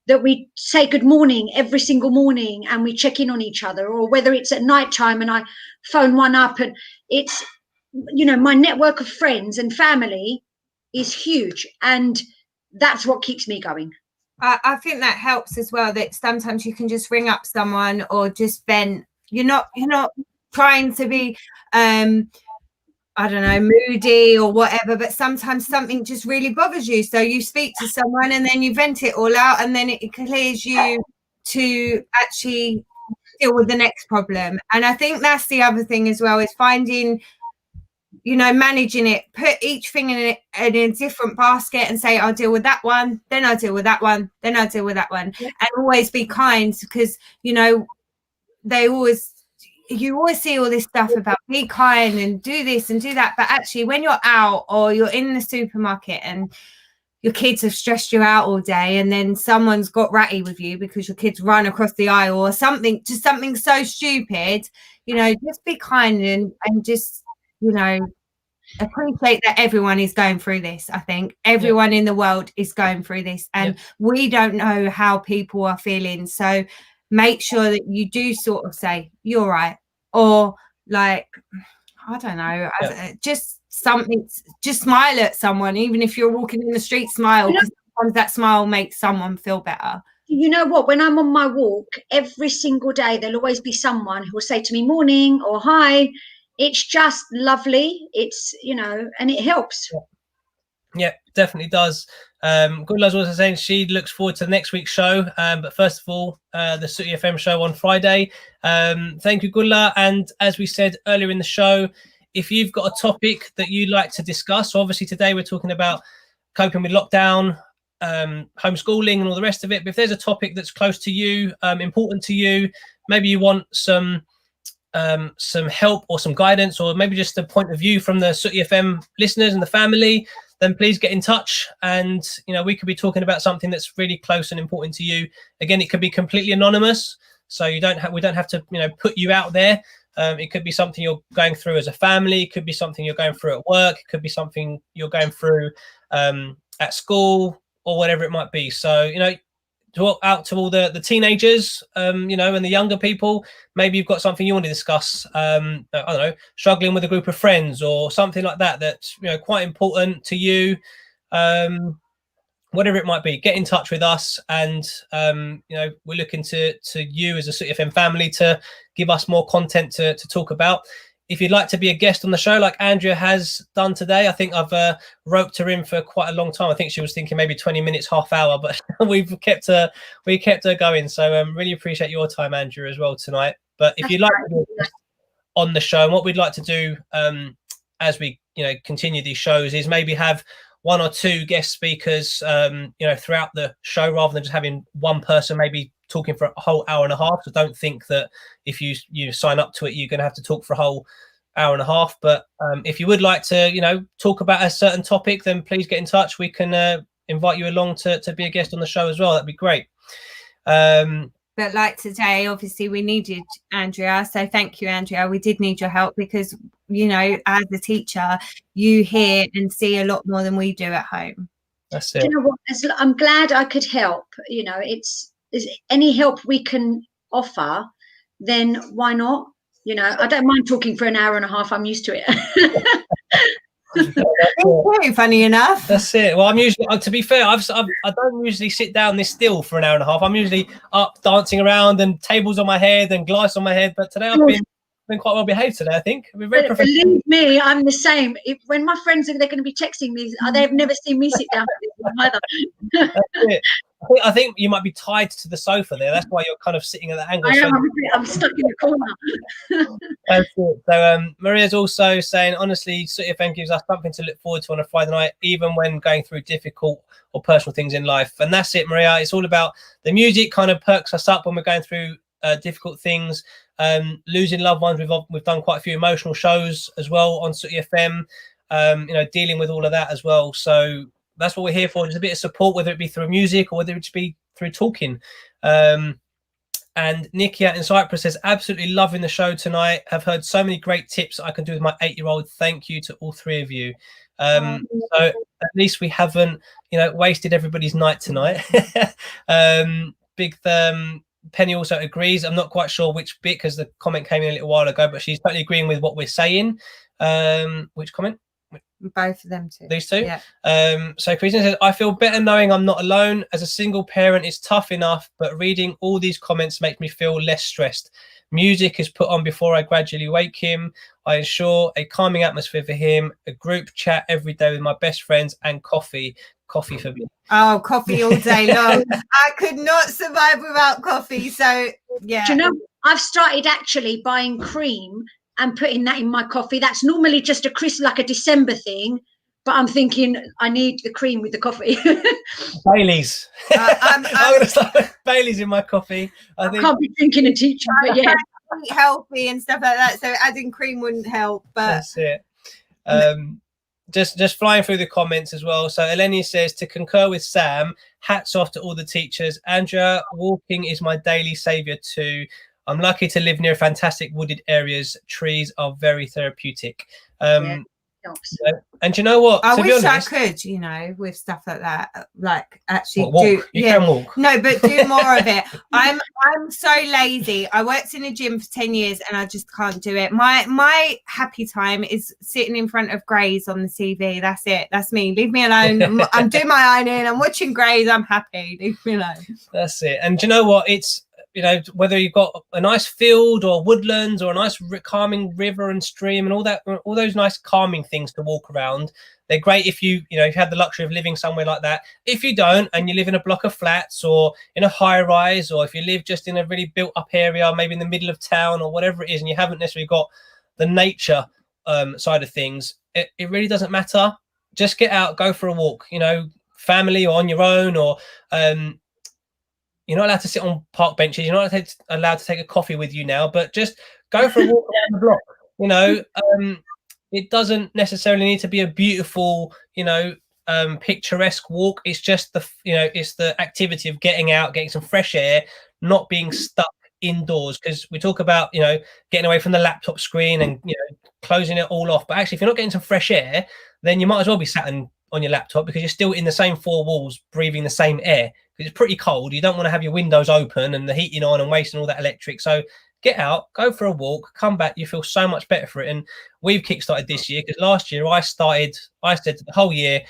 that we say good morning every single morning and we check in on each other, or whether it's at night time and I phone one up. And it's, you know, my network of friends and family is huge, and that's what keeps me going. I think that helps as well, that sometimes you can just ring up someone or just vent. You're not trying to be I don't know, moody or whatever, but sometimes something just really bothers you. So you speak to someone and then you vent it all out, and then it clears you to actually deal with the next problem. And I think that's the other thing as well, is finding, you know, managing it, put each thing in a different basket and say, I'll deal with that one, then I'll deal with that one, then I'll deal with that one. Yeah. And always be kind, because, you know, you always see all this stuff about be kind and do this and do that, but actually when you're out or you're in the supermarket and your kids have stressed you out all day, and then someone's got ratty with you because your kids run across the aisle or something so stupid, you know, just be kind and just, you know, appreciate that everyone is going through this. I think everyone in the world is going through this, and we don't know how people are feeling. So make sure that you do sort of say, you're right. Or like, I don't know, just something, just smile at someone, even if you're walking in the street, smile. sometimes that smile makes someone feel better. You know what? When I'm on my walk, every single day, there'll always be someone who will say to me morning or hi. It's just lovely. It's, you know, and it helps. Yeah, definitely does. Gula's also saying she looks forward to the next week's show. But first of all, the Sooty FM show on Friday. Thank you, Gula. And as we said earlier in the show, if you've got a topic that you'd like to discuss, so obviously today we're talking about coping with lockdown, homeschooling and all the rest of it. But if there's a topic that's close to you, important to you, maybe you want some help or some guidance, or maybe just a point of view from the Sooty FM listeners and the family, then please get in touch. And, you know, we could be talking about something that's really close and important to you. Again, it could be completely anonymous. So we don't have to, you know, put you out there. It could be something you're going through as a family. It could be something you're going through at work. It could be something you're going through at school, or whatever it might be. So, you know, out to all the teenagers, you know, and the younger people, maybe you've got something you want to discuss. I don't know, struggling with a group of friends or something like that, that's, you know, quite important to you. Whatever it might be, get in touch with us. And, you know, we're looking to you as a Sooty FM family to give us more content to talk about. If you'd like to be a guest on the show, like Andrea has done today, I think I've roped her in for quite a long time. I think she was thinking maybe 20 minutes, half hour, but we kept her going. So really appreciate your time, Andrea, as well tonight. But if you'd like to be a guest on the show, and what we'd like to do as we, you know, continue these shows is maybe have one or two guest speakers, you know, throughout the show, rather than just having one person maybe talking for a whole hour and a half. So don't think that if you sign up to it, you're going to have to talk for a whole hour and a half. But if you would like to, you know, talk about a certain topic, then please get in touch. We can invite you along to be a guest on the show as well. That'd be great. But like today, obviously we needed Andrea. So thank you, Andrea. We did need your help because, you know, as a teacher, you hear and see a lot more than we do at home. That's it. You know what? I'm glad I could help. You know, is any help we can offer, then why not? You know, I don't mind talking for an hour and a half. I'm used to it. Funny enough. That's it. Well, I'm usually, to be fair, I don't usually sit down this still for an hour and a half. I'm usually up dancing around and tables on my head and glass on my head. But today I've been quite well behaved today, I think. Believe me, I'm the same. When my friends are, they're going to be texting me, they've never seen me sit down either. That's it. I think you might be tied to the sofa there. That's why you're kind of sitting at that angle. I'm stuck in the corner. That's it. So Maria's also saying, honestly, Sooty FM gives us something to look forward to on a Friday night, even when going through difficult or personal things in life. And that's it, Maria. It's all about the music kind of perks us up when we're going through difficult things. Losing loved ones. We've done quite a few emotional shows as well on Sooty FM. You know, dealing with all of that as well. So that's what we're here for. Just a bit of support, whether it be through music or whether it be through talking. And Nikki out in Cyprus says, absolutely loving the show tonight. Have heard so many great tips I can do with my 8-year-old. Thank you to all three of you. So at least we haven't, you know, wasted everybody's night tonight. Penny also agrees. I'm not quite sure which bit because the comment came in a little while ago, but she's totally agreeing with what we're saying. Which comment? Both of them too. These two? Yeah. So Christina says, I feel better knowing I'm not alone. As a single parent, it's tough enough, but reading all these comments makes me feel less stressed. Music is put on before I gradually wake him. I ensure a calming atmosphere for him, a group chat every day with my best friends, and coffee for me. Oh, coffee all day long. I could not survive without coffee. So yeah. Do you know, I've started actually buying cream and putting that in my coffee. That's normally just like a December thing, but I'm thinking I need the cream with the coffee. Bailey's. I'm going to start with Bailey's in my coffee. I can't be thinking of teaching, but yeah. Eat healthy and stuff like that. So adding cream wouldn't help. But that's it. Just flying through the comments as well. So Eleni says, to concur with Sam, hats off to all the teachers. Andrea, walking is my daily saviour too. I'm lucky to live near fantastic wooded areas. Trees are very therapeutic. helps. And you know what? I To be wish I honest, could, you know, with stuff like that, like actually walk. do. You can walk. No, but do more of it. I'm so lazy. I worked in a gym for 10 years and I just can't do it. My happy time is sitting in front of Grays on the TV. That's it. That's me. Leave me alone. I'm doing my ironing. I'm watching Grays. I'm happy. Leave me alone. That's it. And do you know what? It's, you know, whether you've got a nice field or woodlands or a nice calming river and stream and all that, all those nice calming things to walk around, they're great if you know, if you had the luxury of living somewhere like that. If you don't, and you live in a block of flats or in a high rise, or if you live just in a really built up area, maybe in the middle of town or whatever it is, and you haven't necessarily got the nature side of things, it really doesn't matter. Just get out, go for a walk, you know, family or on your own, or you're not allowed to sit on park benches. You're not allowed to take a coffee with you now, but just go for a walk around the block. You know, it doesn't necessarily need to be a beautiful, you know, picturesque walk. It's just the, you know, it's the activity of getting out, getting some fresh air, not being stuck indoors. Because we talk about, you know, getting away from the laptop screen and, you know, closing it all off. But actually, if you're not getting some fresh air, then you might as well be sat on your laptop, because you're still in the same four walls, breathing the same air. Because it's pretty cold. You don't want to have your windows open and the heating on and wasting all that electric. So get out, go for a walk, come back. You feel so much better for it. And we've kickstarted this year, because last year I said the whole year,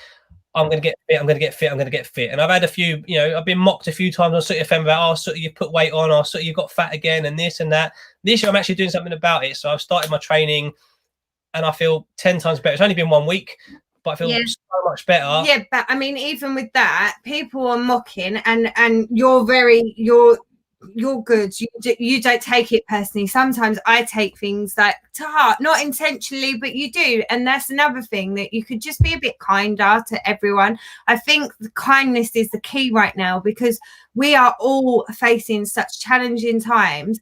I'm going to get fit, I'm going to get fit, I'm going to get fit. And I've had a few, you know, I've been mocked a few times on Sooty FM about, oh, Sooty, you've put weight on, or Sooty, you've got fat again, and this and that. This year I'm actually doing something about it. So I've started my training and I feel 10 times better. It's only been 1 week, but I feel so much better. Yeah, but I mean, even with that, people are mocking, and you're good. You don't take it personally. Sometimes I take things like to heart, not intentionally, but you do. And that's another thing, that you could just be a bit kinder to everyone. I think the kindness is the key right now, because we are all facing such challenging times.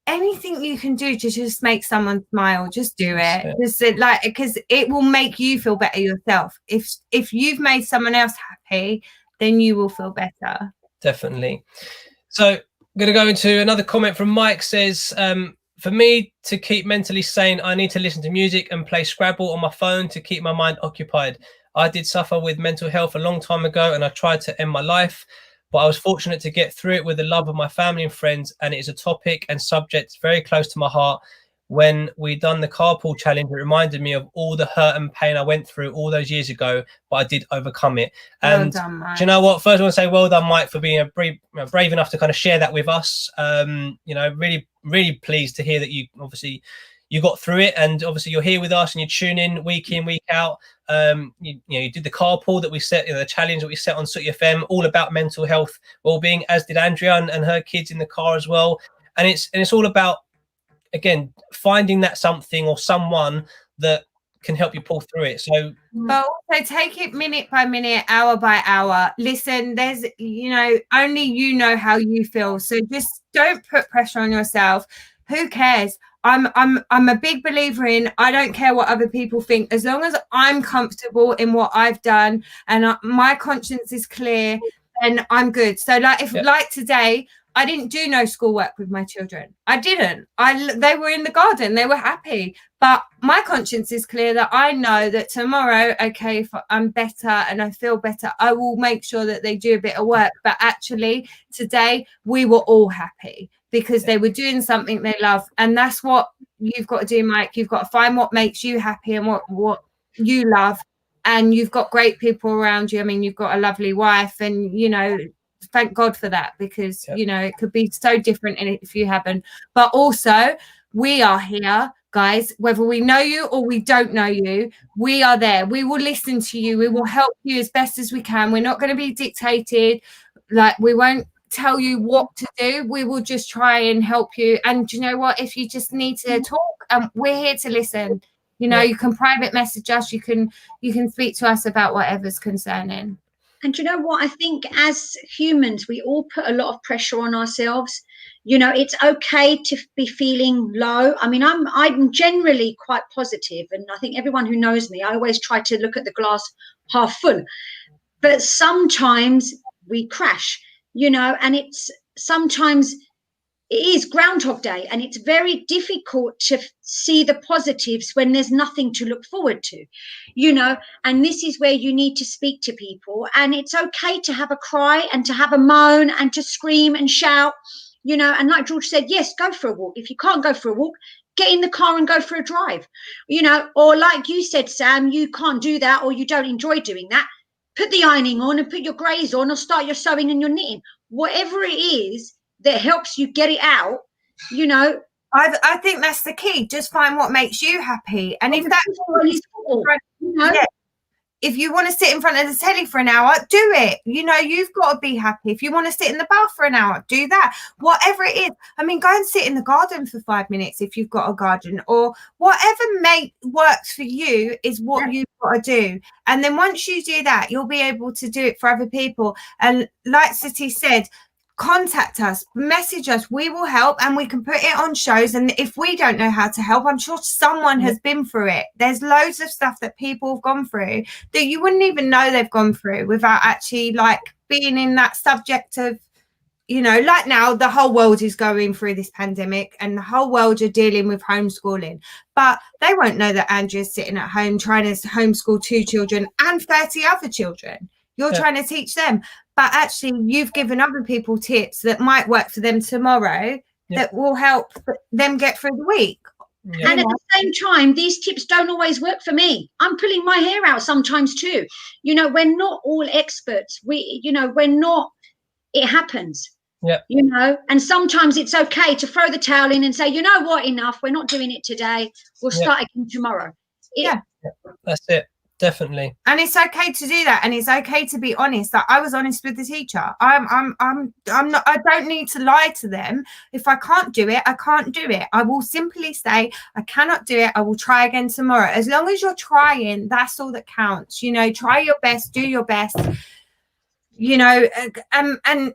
Anything you can do to just make someone smile, just do it. Just like, because it will make you feel better yourself. If you've made someone else happy, then you will feel better. Definitely. So I'm going to go into another comment from Mike. Says, for me to keep mentally sane, I need to listen to music and play Scrabble on my phone to keep my mind occupied. I did suffer with mental health a long time ago, and I tried to end my life, but I was fortunate to get through it with the love of my family and friends, and it is a topic and subject very close to my heart. When we done the carpool challenge, it reminded me of all the hurt and pain I went through all those years ago, but I did overcome it. And well done, Mike. Do you know what? First, I want to say well done, Mike, for being brave enough to kind of share that with us. You know, really, really pleased to hear that you got through it, and obviously you're here with us and you tune in, week out. You did the carpool that we set, you know, the challenge that we set on Sooty FM, all about mental health, well-being, as did Andrea and her kids in the car as well. And it's all about, again, finding that something or someone that can help you pull through it. So, but also take it minute by minute, hour by hour. Listen, there's, you know, only you know how you feel. So just don't put pressure on yourself. Who cares? I'm a big believer in, I don't care what other people think, as long as I'm comfortable in what I've done and my conscience is clear, then I'm good. So like today, I didn't do no schoolwork with my children. I didn't. They were in the garden. They were happy. But my conscience is clear that I know that tomorrow, okay, if I'm better and I feel better, I will make sure that they do a bit of work. But actually, today, we were all happy because they were doing something they love. And that's what you've got to do, Mike. You've got to find what makes you happy and what you love. And you've got great people around you. I mean, you've got a lovely wife and, you know, thank God for that, because you know, it could be so different if you haven't. But also, we are here, guys, whether we know you or we don't know you, we are there. We will listen to you. We will help you as best as we can. We're not going to be dictated. Like, we won't tell you what to do. We will just try and help you. And you know what, if you just need to talk, we're here to listen. You know, you can private message us, you can speak to us about whatever's concerning. And you know what? I think as humans, we all put a lot of pressure on ourselves. You know, it's okay to be feeling low. I mean, I'm generally quite positive, and I think everyone who knows me, I always try to look at the glass half full. But sometimes we crash, you know, and sometimes is Groundhog Day, and it's very difficult to see the positives when there's nothing to look forward to, you know. And this is where you need to speak to people, and it's okay to have a cry and to have a moan and to scream and shout, you know. And like George said, yes, go for a walk. If you can't go for a walk, get in the car and go for a drive, you know. Or like you said, Sam, you can't do that, or you don't enjoy doing that, put the ironing on and put your greys on, or start your sewing and your knitting, whatever it is that helps you get it out, you know. I think that's the key. Just find what makes you happy. And if that's all you know, yeah, if you want to sit in front of the telly for an hour, do it. You know, you've got to be happy. If you want to sit in the bath for an hour, do that. Whatever it is. I mean, go and sit in the garden for 5 minutes if you've got a garden, or whatever works for you is what you've got to do. And then once you do that, you'll be able to do it for other people. And like Sooty said, contact us, message us, we will help, and we can put it on shows. And if we don't know how to help, I'm sure someone has been through it. There's loads of stuff that people have gone through that you wouldn't even know they've gone through without actually like being in that subject of, you know, like now the whole world is going through this pandemic and the whole world are dealing with homeschooling, but they won't know that Andrea's sitting at home trying to homeschool 2 children and 30 other children. You're trying to teach them, but actually you've given other people tips that might work for them tomorrow that will help them get through the week. And at the same time, these tips don't always work for me. I'm pulling my hair out sometimes too. You know, we're not all experts. We're not, it happens. You know, and sometimes it's okay to throw the towel in and say, you know what, enough. We're not doing it today. We'll start again tomorrow. That's it. Definitely. And it's okay to do that, and it's okay to be honest. Like, I was honest with the teacher. I'm not, I don't need to lie to them. If I can't do it, I can't do it. I will simply say I cannot do it. I will try again tomorrow. As long as you're trying, that's all that counts. You know, try your best, do your best. You know, and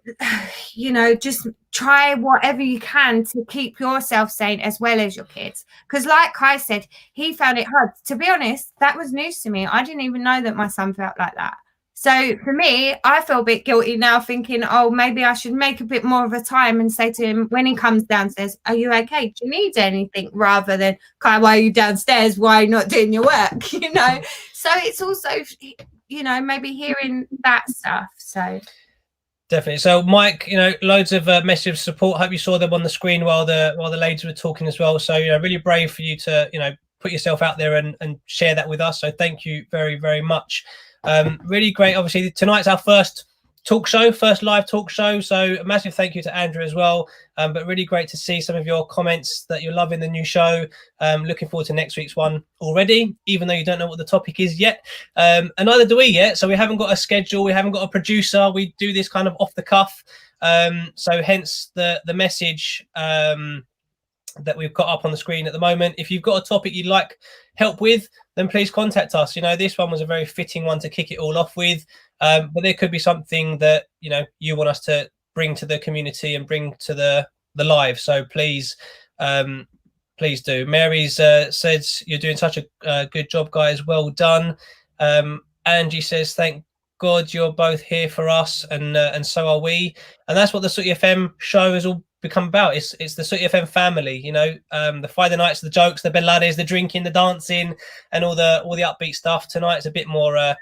you know, just try whatever you can to keep yourself sane as well as your kids. Because like Kai said, he found it hard. To be honest, that was news to me. I didn't even know that my son felt like that. So for me, I feel a bit guilty now, thinking, oh, maybe I should make a bit more of a time and say to him when he comes downstairs, are you okay? Do you need anything? Rather than, Kai, why are you downstairs? Why are you not doing your work? You know, so it's also, you know, maybe hearing that stuff. So definitely. So Mike, you know, loads of messages of support. Hope you saw them on the screen while the ladies were talking as well. So, you know, really brave for you to, you know, put yourself out there and share that with us. So thank you very, very much. Really great. Obviously tonight's our first live talk show. So a massive thank you to Andrew as well. But really great to see some of your comments that you're loving the new show. Looking forward to next week's one already, even though you don't know what the topic is yet. And neither do we yet. So we haven't got a schedule. We haven't got a producer. We do this kind of off the cuff. So hence the message that we've got up on the screen at the moment. If you've got a topic you'd like help with, then please contact us. You know, this one was a very fitting one to kick it all off with. But there could be something that, you know, you want us to bring to the community and bring to the live. So please do. Mary's says you're doing such a good job, guys. Well done. Angie says, thank God you're both here for us, and so are we. And that's what the Sooty FM show has all become about. It's the Sooty FM family, you know, the Friday nights, the jokes, the belades, the drinking, the dancing, and all the upbeat stuff. Tonight's a bit more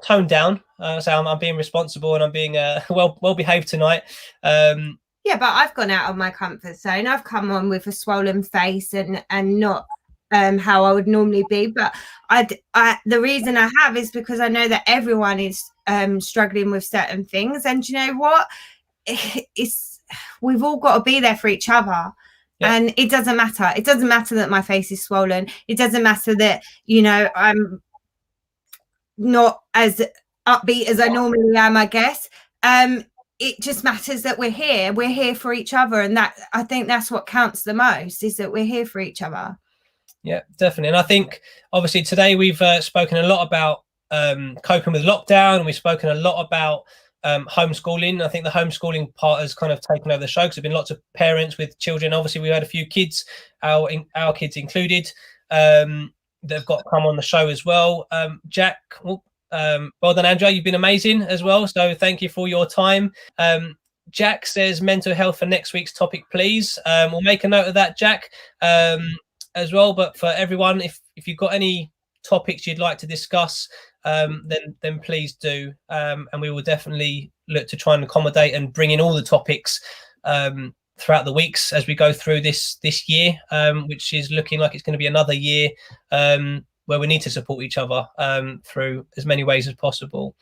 toned down. So I'm being responsible and I'm being well behaved tonight. Yeah, but I've gone out of my comfort zone. I've come on with a swollen face and not how I would normally be. But the reason I have is because I know that everyone is struggling with certain things. And you know what? We've all got to be there for each other. Yeah. And it doesn't matter. It doesn't matter that my face is swollen. It doesn't matter that, you know, I'm not as upbeat as I normally am, I guess. It just matters that we're here for each other, and that, I think that's what counts the most, is that we're here for each other. Yeah, definitely. And I think obviously today we've spoken a lot about coping with lockdown, and we've spoken a lot about homeschooling. I think the homeschooling part has kind of taken over the show because there's been lots of parents with children. Obviously we had a few kids, our kids included, that have got to come on the show as well. Jack, well done, Andrea. You've been amazing as well. So thank you for your time. Jack says mental health for next week's topic, please. We'll make a note of that, Jack, as well. But for everyone, if you've got any topics you'd like to discuss, then please do, and we will definitely look to try and accommodate and bring in all the topics throughout the weeks as we go through this year, which is looking like it's going to be another year where we need to support each other through as many ways as possible.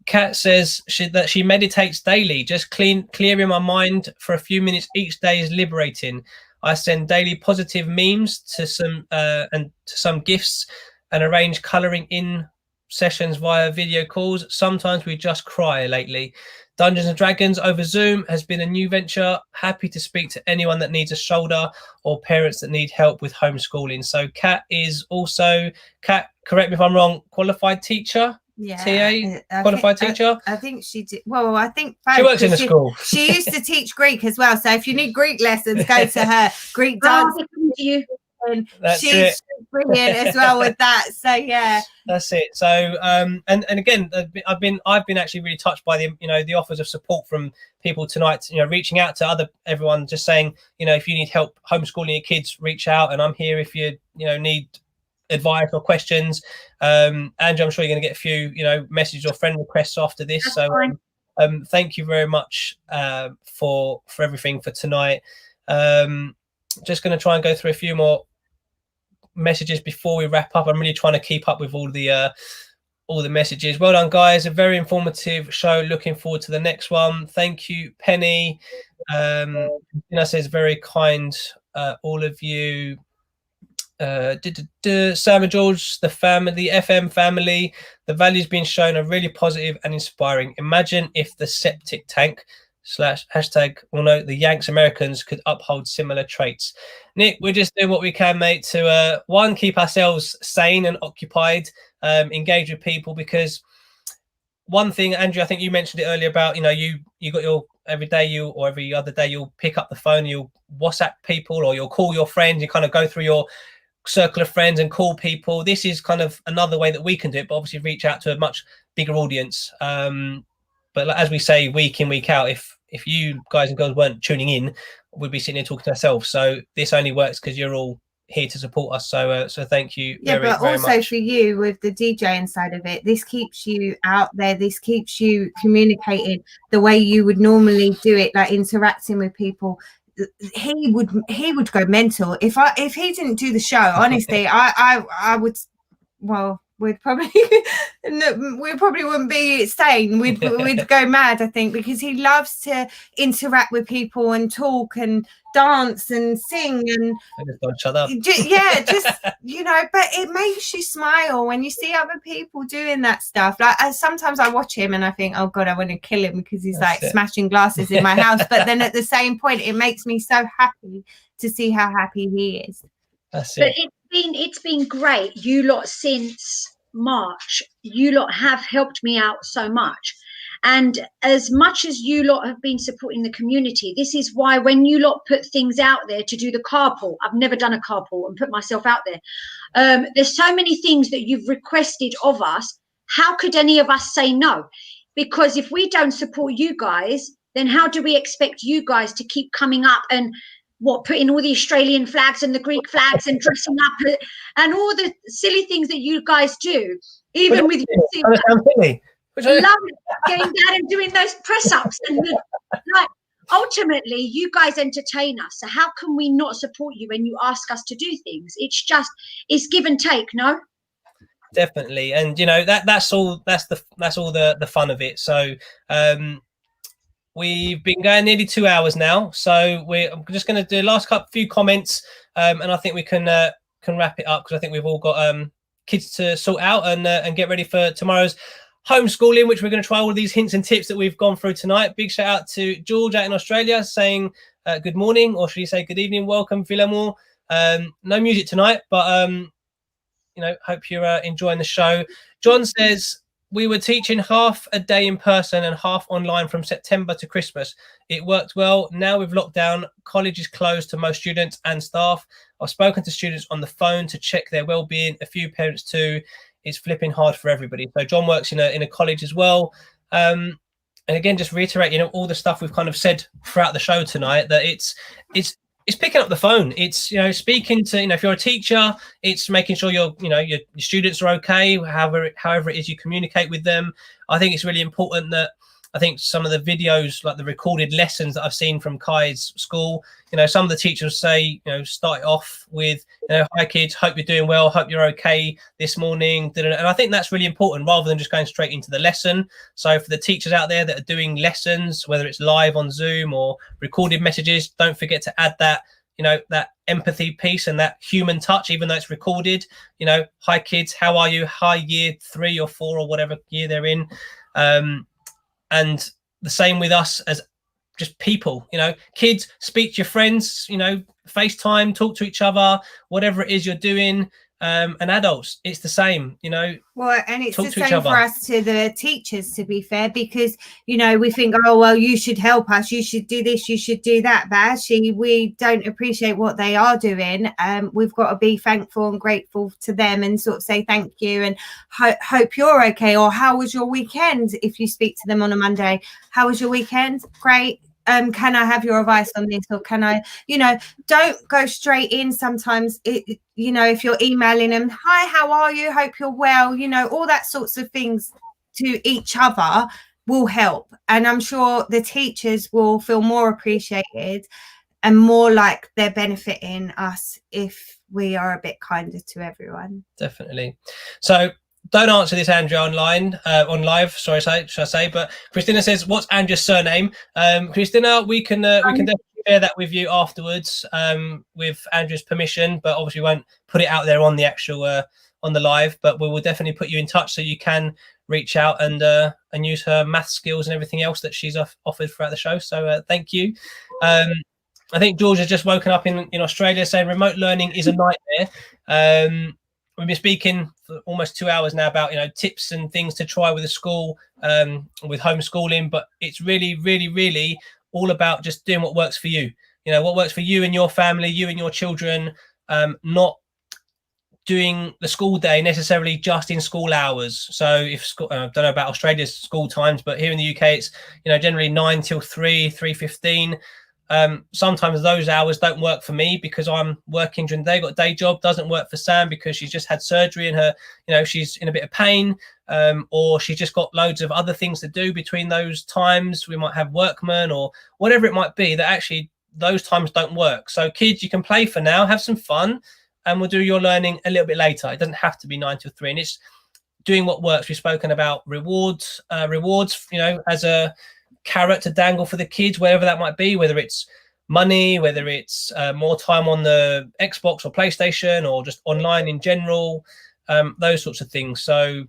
Kat says that she meditates daily. Just clearing my mind for a few minutes each day is liberating. I send daily positive memes to some gifts and arrange colouring in sessions via video calls. Sometimes we just cry lately. Dungeons and Dragons over Zoom has been a new venture. Happy to speak to anyone that needs a shoulder or parents that need help with homeschooling. So Kat is also, Kat, correct me if I'm wrong, qualified teacher? Yeah, qualified teacher. I think she did. Well, I think she works in the school. She used to teach Greek as well. So if you need Greek lessons, go to her. Greek dance. She's brilliant as well with that. So yeah, that's it. So and again, I've been actually really touched by the offers of support from people tonight. Reaching out to everyone, just saying, if you need help homeschooling your kids, reach out, and I'm here if you need advice or questions. Andrew, I'm sure you're going to get a few messages or friend requests after this. That's so fine. Thank you very much for everything for tonight. Just going to try and go through a few more messages before we wrap up. I'm really trying to keep up with all the messages. Well done, guys. A very informative show. Looking forward to the next one. Thank you, Penny. Says very kind, all of you. Sam and George, the FM family, the values being shown are really positive and inspiring. Imagine if the septic tank / the Yanks Americans could uphold similar traits. Nick, we're just doing what we can, mate, to keep ourselves sane and occupied, engage with people, because one thing, Andrew, I think you mentioned it earlier about you got your every day or every other day you'll pick up the phone, you'll WhatsApp people or you'll call your friends, you kind of go through your circle of friends and call people. This is kind of another way that we can do it, but obviously reach out to a much bigger audience. But as we say, week in, week out, if you guys and girls weren't tuning in, we'd be sitting here talking to ourselves. So this only works because you're all here to support us. So thank you very much. Also for you with the DJing side of it, this keeps you out there. This keeps you communicating the way you would normally do it, like interacting with people. He would go mental if he didn't do the show. Honestly, I would. Well, we'd probably wouldn't be sane. We'd go mad, I think, because he loves to interact with people and talk and dance and sing and shut up. But it makes you smile when you see other people doing that stuff. Like sometimes I watch him and I think, oh God, I want to kill him because he's smashing glasses in my house. But then at the same point, it makes me so happy to see how happy he is. That's But it. it's been great. You lot since March, you lot have helped me out so much. And as much as you lot have been supporting the community, this is why when you lot put things out there to do the carpool, I've never done a carpool and put myself out there. There's so many things that you've requested of us. How could any of us say no? Because if we don't support you guys, then how do we expect you guys to keep coming up and putting all the Australian flags and the Greek flags and dressing up and all the silly things that you guys do, even with you. Love it, getting down and doing those press-ups and ultimately you guys entertain us. So how can we not support you when you ask us to do things? It's give and take, no? Definitely. And that's all the fun of it. So we've been going nearly 2 hours now, so I'm just going to do the last few comments, and I think we can wrap it up because I think we've all got kids to sort out and get ready for tomorrow's homeschooling, which we're going to try all of these hints and tips that we've gone through tonight. Big shout out to George out in Australia saying good morning, or should you say good evening? Welcome, Philemon. No music tonight, but hope you're enjoying the show. John says, we were teaching half a day in person and half online from September to Christmas. It worked well. Now with lockdown, college is closed to most students and staff. I've spoken to students on the phone to check their well-being. A few parents too. It's flipping hard for everybody. So John works in a college as well. and again, just reiterate, all the stuff we've kind of said throughout the show tonight, that it's picking up the phone. It's, speaking to, if you're a teacher, it's making sure your students are okay, however it is you communicate with them. I think it's really important that, I think some of the videos, like the recorded lessons that I've seen from Kai's school, some of the teachers say, start it off with, hi kids, hope you're doing well, hope you're okay this morning. And I think that's really important, rather than just going straight into the lesson. So for the teachers out there that are doing lessons, whether it's live on Zoom or recorded messages, don't forget to add that, that empathy piece and that human touch, even though it's recorded. Hi kids, how are you? Hi year 3 or 4 or whatever year they're in. And the same with us as just people, kids, speak to your friends, FaceTime, talk to each other, whatever it is you're doing. And adults, it's the same, Well, and it's the same for us, to the teachers, to be fair, because, we think, oh, well, you should help us, you should do this, you should do that. But actually, we don't appreciate what they are doing. We've got to be thankful and grateful to them and sort of say thank you and hope you're okay. Or how was your weekend? If you speak to them on a Monday, how was your weekend? Great. Can I have your advice on this? Or can I, don't go straight in. Sometimes if you're emailing them, hi, how are you? Hope you're well. All that sorts of things to each other will help. And I'm sure the teachers will feel more appreciated and more like they're benefiting us if we are a bit kinder to everyone. Definitely. So don't answer this, Andrea, on live. Sorry, should I say? But Christina says, "What's Andrea's surname?" Christina, we can definitely share that with you afterwards, with Andrea's permission. But obviously, we won't put it out there on the actual on the live. But we will definitely put you in touch so you can reach out and use her math skills and everything else that she's offered throughout the show. So thank you. I think George has just woken up in Australia, saying remote learning is a nightmare. We've been speaking for almost 2 hours now about, tips and things to try with a school, with homeschooling, but it's really, really, really all about just doing what works for you. What works for you and your family, you and your children, not doing the school day necessarily just in school hours. So if school, I don't know about Australia's school times, but here in the UK, it's, generally 9 till 3, 3:15. Sometimes those hours don't work for me because I'm working during the day, got a day job. Doesn't work for Sam because she's just had surgery and her, she's in a bit of pain, or she's just got loads of other things to do between those times. We might have workmen or whatever it might be, that actually those times don't work. So kids, you can play for now, have some fun, and we'll do your learning a little bit later. It doesn't have to be 9 till 3, and it's doing what works. We've spoken about rewards, as a carrot to dangle for the kids, wherever that might be, whether it's money, whether it's more time on the Xbox or PlayStation, or just online in general, those sorts of things. So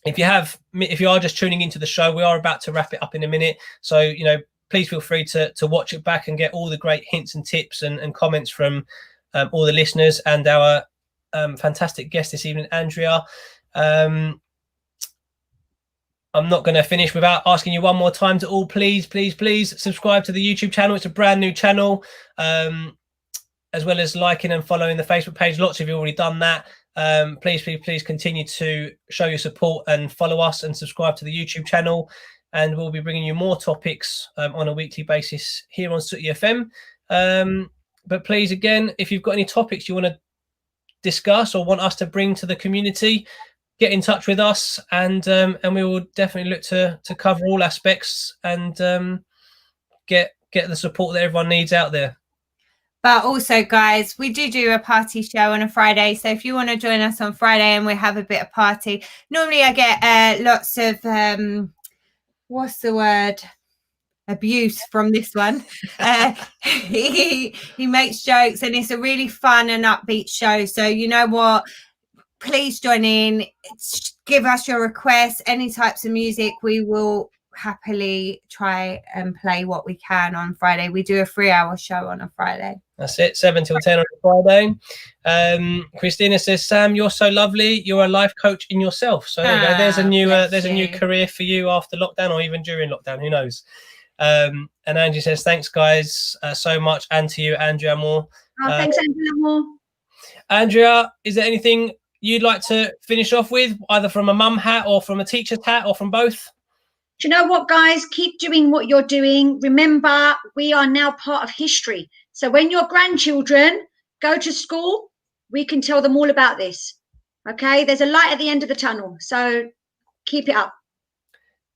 if you are just tuning into the show, we are about to wrap it up in a minute. So, please feel free to watch it back and get all the great hints and tips and comments from all the listeners and our fantastic guest this evening, Andrea. I'm not going to finish without asking you one more time to all please subscribe to the YouTube channel. It's a brand new channel, as well as liking and following the Facebook page. Lots of you already done that. Please continue to show your support and follow us and subscribe to the YouTube channel. And we'll be bringing you more topics on a weekly basis here on Sooty FM. But please, again, if you've got any topics you want to discuss or want us to bring to the community, get in touch with us, and we will definitely look to cover all aspects and get the support that everyone needs out there. But also, guys, we do a party show on a Friday. So if you want to join us on Friday and we have a bit of party, normally I get lots of, what's the word? Abuse from this one. He makes jokes and it's a really fun and upbeat show. So you know what? Please join in, give us your requests, any types of music. We will happily try and play what we can on Friday. We do a 3-hour show on a Friday. That's it, 7 till 10 on a Friday. Christina says, Sam, you're so lovely. You're a life coach in yourself. So there's a new career for you after lockdown, or even during lockdown, who knows. And Angie says, thanks guys so much, and to you, Andrea Moore. Thanks, Andrea Moore. Andrea, is there anything you'd like to finish off with, either from a mum hat or from a teacher's hat or from both? Do you know what, guys? Keep doing what you're doing. Remember, we are now part of history. So when your grandchildren go to school, we can tell them all about this. Okay? There's a light at the end of the tunnel. So keep it up.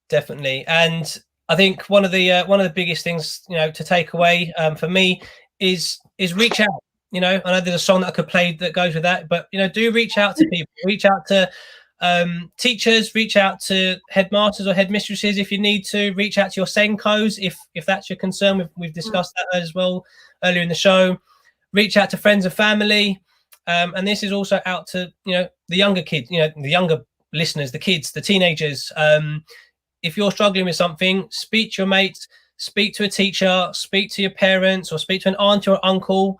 Definitely. And I think one of the biggest things, to take away for me is reach out. I know there's a song that I could play that goes with that, but do reach out to people, reach out to teachers, reach out to headmasters or headmistresses if you need to, reach out to your Senkos if that's your concern. We've discussed that as well earlier in the show. Reach out to friends and family, and this is also out to the younger kids, the younger listeners, the kids, the teenagers. If you're struggling with something, speak to your mates, speak to a teacher, speak to your parents, or speak to an aunt or uncle.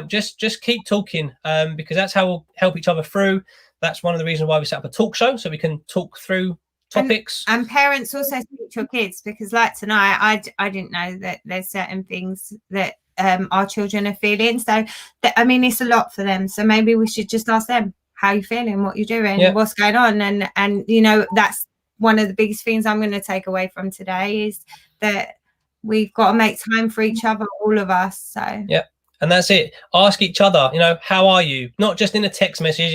Just keep talking, because that's how we'll help each other through. That's one of the reasons why we set up a talk show, so we can talk through topics. And parents also speak to your kids, because like tonight, I didn't know that there's certain things that our children are feeling. So, it's a lot for them. So maybe we should just ask them, how you feeling, what you're doing, what's going on. And that's one of the biggest things I'm going to take away from today, is that we've got to make time for each other, all of us. So yeah. And that's it. Ask each other, how are you? Not just in a text message,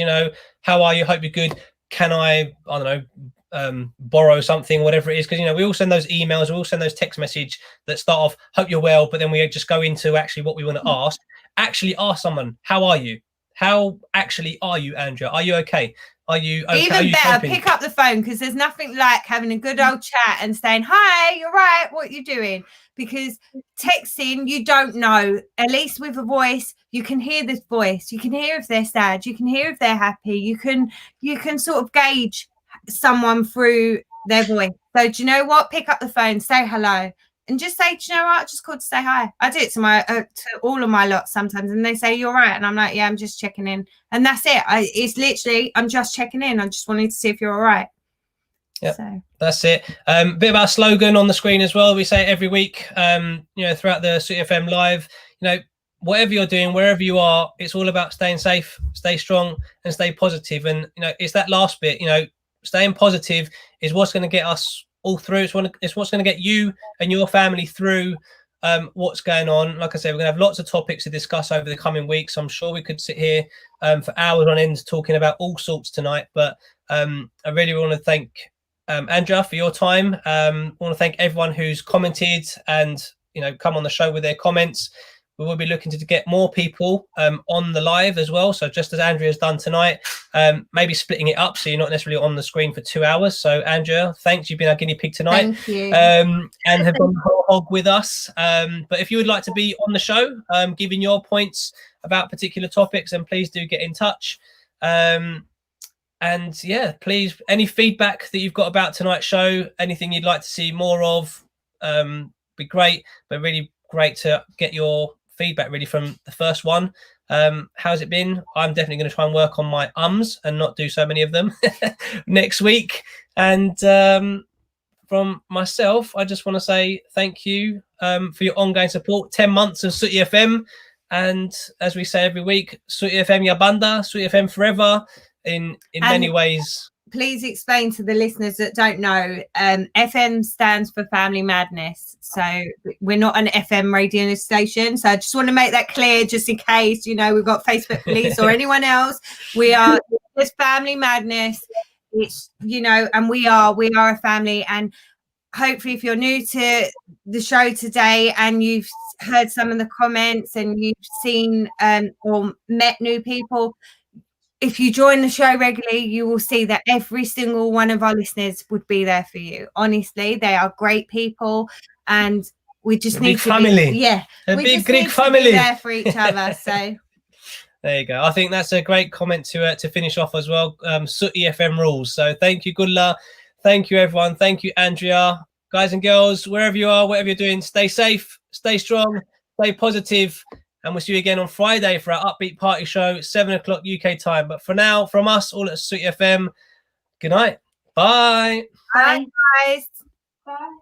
how are you? Hope you're good. Can I don't know, borrow something, whatever it is? Because, we all send those emails, we all send those text message that start off, hope you're well, but then we just go into actually what we want to ask. Actually ask someone, how are you? How actually are you, Andrea? Are you okay? Are you okay? Even better, pick up the phone, because there's nothing like having a good old chat and saying, hi, you're right, what you doing? Because texting, you don't know. At least with a voice, you can hear this voice. You can hear if they're sad. You can hear if they're happy. You can sort of gauge someone through their voice. So do you know what? Pick up the phone, say hello, and just say, do you know what? I just called to say hi. I do it to all of my lot sometimes, and they say, you're right. And I'm like, yeah, I'm just checking in. And that's it. It's literally, I'm just checking in. I just wanted to see if you're all right. Yeah, so that's it. Bit of our slogan on the screen as well. We say it every week, throughout the Sooty FM live, whatever you're doing, wherever you are, it's all about staying safe, stay strong, and stay positive. And, it's that last bit, staying positive is what's going to get us all through. It's what's going to get you and your family through what's going on. Like I said, we're going to have lots of topics to discuss over the coming weeks. I'm sure we could sit here for hours on end talking about all sorts tonight. But I really want to thank Andrea for your time. I want to thank everyone who's commented and come on the show with their comments. We will be looking to get more people on the live as well. So just as Andrea has done tonight, maybe splitting it up so you're not necessarily on the screen for 2 hours. So Andrea, thanks. You've been our guinea pig tonight. Thank you. And have gone the whole hog with us. But if you would like to be on the show, giving your points about particular topics, then please do get in touch. And yeah, please, any feedback that you've got about tonight's show, anything you'd like to see more of, be great. But really great to get your feedback really from the first one. How's it been? I'm definitely going to try and work on my ums and not do so many of them next week. And from myself, I just want to say thank you for your ongoing support. 10 months of Sooty FM. And as we say every week, Sooty FM ya banda, Sooty FM forever. In many ways. Please explain to the listeners that don't know, FM stands for Family Madness. So we're not an FM radio station. So I just want to make that clear, just in case, we've got Facebook police or anyone else. We are just Family Madness. It's, and we are a family. And hopefully if you're new to the show today and you've heard some of the comments and you've seen or met new people, if you join the show regularly, you will see that every single one of our listeners would be there for you. Honestly, they are great people, and we just need to family. We big just Greek need family. To be there for each other. So there you go. I think that's a great comment to finish off as well. Sooty FM rules. So thank you, Gulla. Thank you, everyone. Thank you, Andrea. Guys and girls, wherever you are, whatever you're doing, stay safe, stay strong, stay positive. And we'll see you again on Friday for our Upbeat Party show, 7 o'clock UK time. But for now, from us all at Sooty FM, good night. Bye. bye, guys. Bye.